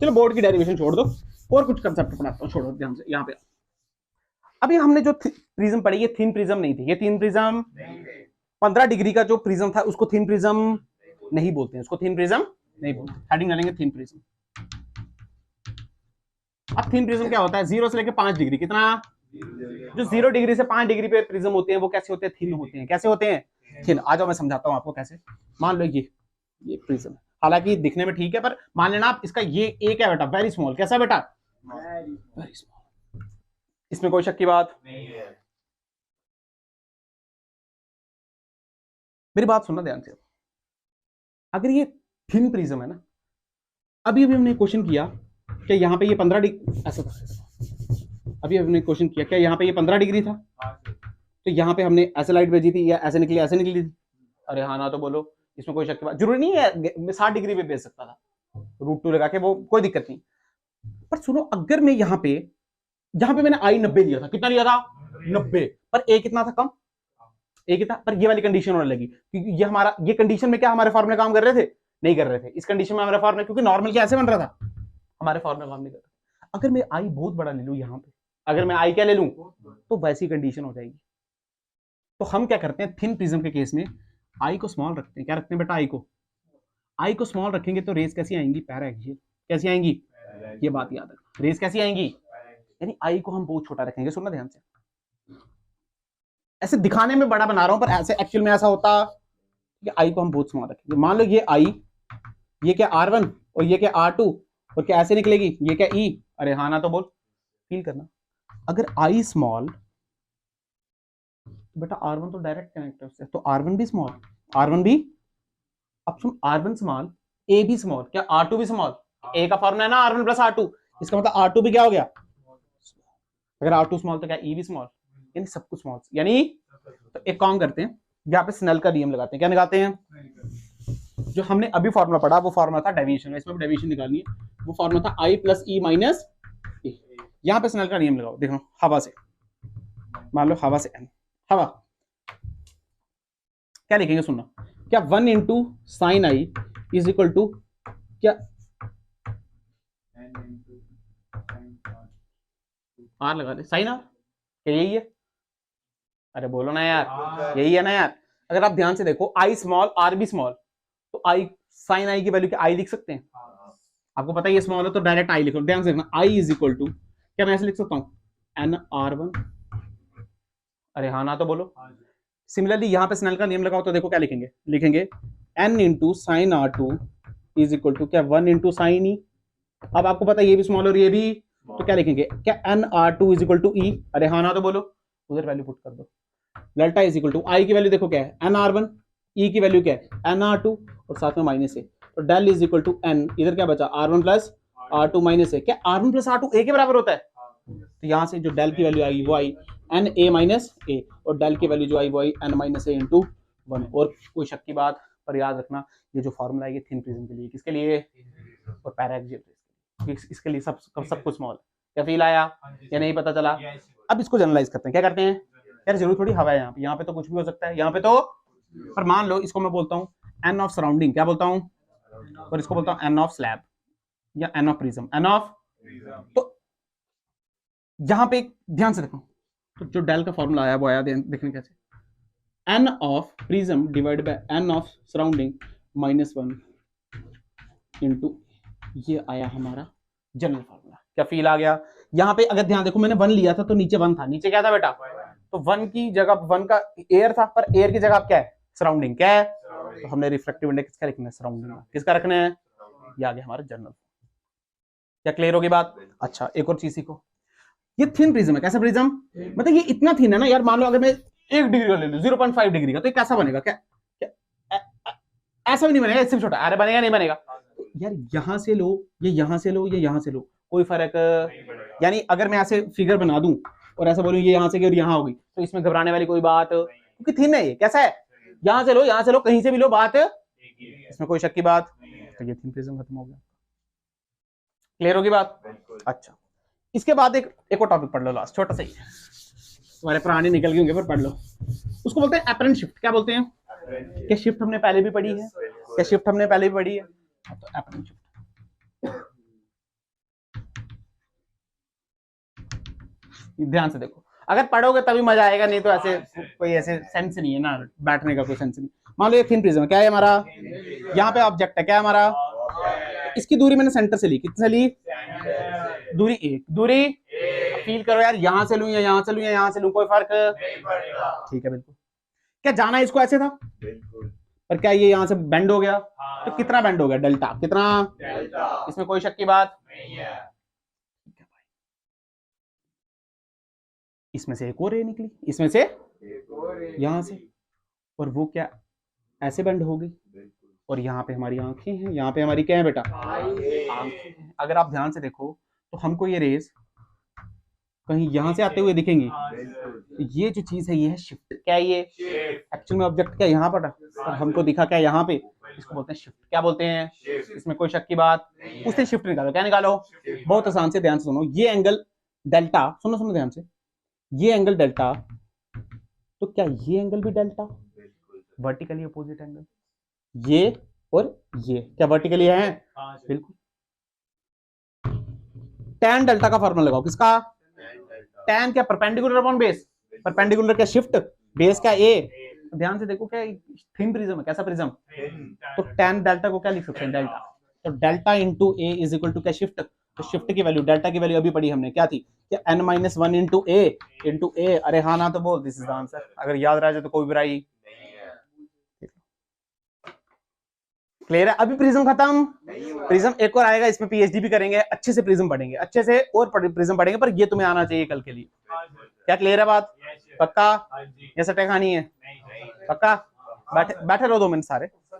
चलो बोर्ड की डेरिवेशन छोड़ दो, और कुछ कंसेप्ट पढ़ाता हूँ, छोड़ो ध्यान से यहाँ पे। अभी हमने जो प्रिज्म पढ़ी, ये थिन प्रिज्म नहीं थी, ये थिन प्रिज्म 15 डिग्री का जो प्रिज्म था उसको थिन प्रिज्म नहीं बोलते हैं, उसको थिन प्रिज्म नहीं बोलते, हेडिंग डालेंगे थिन प्रिज्म। अब थिन प्रिज्म क्या होता है, 0 से लेकर 5 डिग्री, कितना, जो 0 डिग्री से 5 डिग्री पे प्रिज्म होते हैं वो कैसे होते हैं, थिन होते हैं, कैसे होते हैं, थिन। आ जाओ मैं समझाता हूँ आपको कैसे। मान लो ये प्रिज्म, हालांकि दिखने में ठीक है, पर मान लेना आप इसका ये एक है बेटा, वेरी स्मॉल, कैसा बेटा, वेरी स्मॉल, इसमें कोई शक की बात नहीं है। मेरी बात सुनना ध्यान से, अगर ये थिन प्रिज्म है ना, अभी हमने क्वेश्चन किया कि यहाँ पे ये 15 डिग्री ऐसा था, अभी हमने क्वेश्चन किया क्या यहाँ पे ये 15 डिग्री था, तो यहाँ पे हमने ऐसे लाइट भेजी थी या ऐसे निकली थी, अरे हाँ ना तो बोलो, इसमें कोई शक की बात जरूरी नहीं है, मैं 60 डिग्री पे भेज सकता था, √2 लगा के, वो कोई दिक्कत नहीं। पर सुनो, अगर मैं यहाँ पे मैंने आई 90 लिया था, कितना लिया था 90, पर ए कितना था कम, ए कितना, पर ये वाली कंडीशन होने लगी, क्योंकि ये हमारा, ये कंडीशन में क्या हमारे फॉर्मूले काम कर रहे थे, नहीं कर रहे थे, इस कंडीशन में हमारे फॉर्मूले, क्योंकि नॉर्मल क्या ऐसे बन रहा था, हमारे फॉर्मूले काम नहीं कर रहा। अगर मैं आई बहुत बड़ा ले लूं यहाँ पे, अगर मैं आई क्या ले लूं, तो वैसी कंडीशन हो जाएगी। तो हम क्या करते हैं थिन प्रिज्म के केस में, आई को स्मॉल रखते हैं, क्या रखते हैं बेटा, आई को स्मॉल रखेंगे तो रेस कैसी आएंगी, पैराएक्सियल, कैसी आएंगी, ये बात याद रखना, रेस कैसी आएंगी, यानी आई को हम बहुत छोटा रखेंगे, सुनना ध्यान से, ऐसे दिखाने में बड़ा बना रहा हूं, पर ऐसे एक्चुअल में ऐसा होता कि आई को हम बहुत स्मॉल रखेंगे। मान लो ये आई, ये क्या R1 और ये क्या R2, और क्या ऐसे निकलेगी, ये क्या E, अरे हाँ ना तो बोल, फील करना, अगर आई स्मॉल तो बेटा R1 तो डायरेक्ट कनेक्ट है उससे, तो R1 भी स्मॉल, R1 भी, अब सुन, R1 स्मॉल, A भी स्मॉल, क्या R2 भी स्मॉल, A का फॉर्मूला है ना R1 प्लस R2, इसका मतलब R2 भी क्या हो गया, अगर R2 स्मॉल तो क्या E भी स्मॉल, यानी सब कुछ स्मॉल, यानी तो एक काम करते हैं, यहाँ पे स्नेल का नियम लगाते हैं, क्या लगाते हैं, जो हमने अभी फॉर्मूला पढ़ा वो फॉर्मूला था डेविएशन, इसमें डेविएशन निकालनी है, वो फॉर्मूला था I प्लस E माइनस ए। यहाँ पे स्नेल का नियम लगाओ, देखो हवा से, मान लो हवा से n, हवा क्या लिखेंगे, सुनना, क्या 1 into sine I is equal to क्या आर लगा दे, साइन आर, क्या यही है, अरे बोलो ना यार, यही है ना यार। अगर आप ध्यान से देखो, आई स्मॉल आर भी स्मॉल, तो आई साइन आई की वैल्यू क्या आई लिख सकते हैं, आपको पता है ये स्मॉल है तो डायरेक्ट आई लिखो, ध्यान से देखना, आई इज इक्वल टू क्या, मैं ऐसे लिख सकता हूँ NR1, अरे हाँ ना तो बोलो। सिमिलरली यहाँ पे स्नेल का नियम लगाओ तो देखो क्या लिखेंगे, लिखेंगे n into sine R2 is equal to क्या 1 इंटू साइन ई, अब आपको पता है ये भी स्मॉल और ये भी, तो क्या लिखेंगे, क्या NR2 इज इक्वल टू ई, अरे हाँ ना तो बोलो, उधर वैल्यू पुट कर दो, डेल्टा इज इक्वल टू आई की वैल्यू देखो क्या है NR1, ई की वैल्यू क्या है NR2, और साथ में माइनस ए, तो del is equal to N, इधर क्या बचा R1 प्लस R2 माइनस ए, क्या R1 प्लस R2 ए के बराबर होता है, तो यहाँ से जो डेल की वैल्यू आएगी वो आई एन ए माइनस ए, और डेल की वैल्यू जो आई वो आई एन माइनस ए इंटू 1, और कोई शक की बात, पर याद रखना ये जो फॉर्मूला है ये थिन प्रिज्म के लिए, किसके लिए, और पैराएक्सियल, इसके लिए सब कुछ स्मॉल, क्या फील आया या नहीं पता चला। अब इसको जनरलाइज करते हैं, क्या करते हैं यार, जरूर थोड़ी हवा है यहाँ पे तो कुछ भी हो सकता है यहाँ पे तो, पर मान लो इसको मैं बोलता हूँ एन ऑफ सराउंडिंग, क्या बोलता हूँ, और इसको बोलता हूँ एन ऑफ स्लैब या N of prism, N of, तो यहां पे ध्यान से देखो, तो जो डेल का फॉर्मूला आया वो आया देखने कैसे, n of prism divide by n of surrounding -1 into, ये आया हमारा जनरल फॉर्मूला। क्या फील आ गया? यहाँ पे अगर ध्यान देखो मैंने 1 लिया था तो नीचे 1 था, नीचे क्या था बेटा? तो 1 की जगह 1 का एयर था, पर एयर की जगह क्या है? सराउंडिंग। क्या है? तो हमने रिफ्रैक्टिव इंडेक्स किसका रखना है? सराउंडिंग। किसका रखना है? ये आ गया हमारा जनरल। क्या क्लियर होगी बात? अच्छा, एक और चीज सीखो, ये थिन प्रिज्म है। कैसा प्रिज्म? मतलब ये इतना थिन है ना यार, मान लो अगर मैं 1 डिग्री का ले लूं, 0.5 डिग्री का, तो ये कैसा बनेगा? क्या ऐसा भी नहीं बनेगा, इससे भी छोटा। अरे बनेगा नहीं बनेगा यार, यहां से लो, ये यहां से लो, ये यहां से लो, कोई फर्क, यानी अगर मैं ऐसे फिगर बना दूं और ऐसा बोलूं ये यहां से और यहां होगी, तो इसमें घबराने वाली कोई बात, क्योंकि थिन है ये। कैसा है? यहां से लो, यहां से लो, कहीं से भी लो, बात इसमें कोई शक की बात। तो ये थिन प्रिज्म खत्म हो गया। क्लियर होगी बात? अच्छा, इसके बाद एक और टॉपिक पढ़ लो लास्ट, छोटा सा ही, तुम्हारे पुराने निकल गए होंगे पर पढ़ लो। उसको बोलते हैं एपरेंट शिफ्ट। क्या बोलते हैं? क्या शिफ्ट हमने पहले भी पढ़ी है? क्या शिफ्ट हमने पहले भी पढ़ी है? तो एपरेंट शिफ्ट, ध्यान से देखो, अगर पढ़ोगे तभी मजा आएगा, नहीं तो ऐसे कोई ऐसे सेंस नहीं है ना, बैठने का कोई सेंस नहीं। मान लो ये थिन प्रिज्म, क्या है हमारा? यहाँ पे ऑब्जेक्ट है, क्या है हमारा? इसकी दूरी मैंने सेंटर से ली, कितने ली? दूरी 1, दूरी फील करो यार, यहां से लूं या यहां से लूं या यहां से लूं, कोई फर्क ठीक है बिल्कुल। क्या जाना इसको ऐसे था? पर क्या ये यहां से बेंड हो गया? तो कितना बेंड हो गया? डेल्टा। कितना? इसमें कोई शक की बात नहीं है। इसमें से एक और रे निकली, इसमें से यहां से, और वो क्या ऐसे बेंड हो गई, और यहाँ पे हमारी आंखें हैं, यहाँ पे हमारी क्या है बेटा? आंखें हैं। अगर आप ध्यान से देखो तो हमको ये रेज कहीं यहां से आते हुए दिखेंगी। तो ये जो चीज है ये है शिफ्ट। क्या है ये? एक्चुअल में ऑब्जेक्ट क्या यहाँ पर, और हमको दिखा क्या यहाँ पे? इसको बोलते हैं शिफ्ट। क्या बोलते हैं? इसमें कोई शक की बात। उससे शिफ्ट निकालो। क्या निकालो? बहुत आसान से, ध्यान से सुनो, ये एंगल डेल्टा, सुनो सुनो ध्यान से, ये एंगल डेल्टा, तो क्या ये एंगल भी डेल्टा? वर्टिकली अपोजिट एंगल, ये और ये क्या वर्टिकली है? बिल्कुल। tan डेल्टा का फॉर्मूला लगाओ। किसका? tan क्या? Perpendicular upon base. परपेंडिकुलर क्या? शिफ्ट। बेस क्या? ए। ध्यान से देखो, क्या थिन प्रिज्म है? कैसा प्रिज्म? तो tan डेल्टा को क्या लिख सकते हैं? डेल्टा। तो delta into A is equal to क्या? शिफ्ट। तो शिफ्ट की वैल्यू, डेल्टा की वैल्यू अभी पढ़ी हमने, क्या थी? क्या n-1 इंटू ए। अरे हाँ ना तो बोल, दिस इज द आंसर। अगर याद रह जाए तो कोई बुराई नहीं है। क्लियर है? अभी प्रिज्म खत्म। प्रिज्म एक और आएगा, इसमें पीएचडी भी करेंगे, अच्छे से प्रिज्म पढ़ेंगे, अच्छे से और प्रिज्म पढ़ेंगे, पर ये तुम्हें आना चाहिए कल के लिए। क्या क्लियर है बात? पक्का? ये सट्टे खानी है? पक्का? बैठे बैठे रहो 2 मिनट सारे।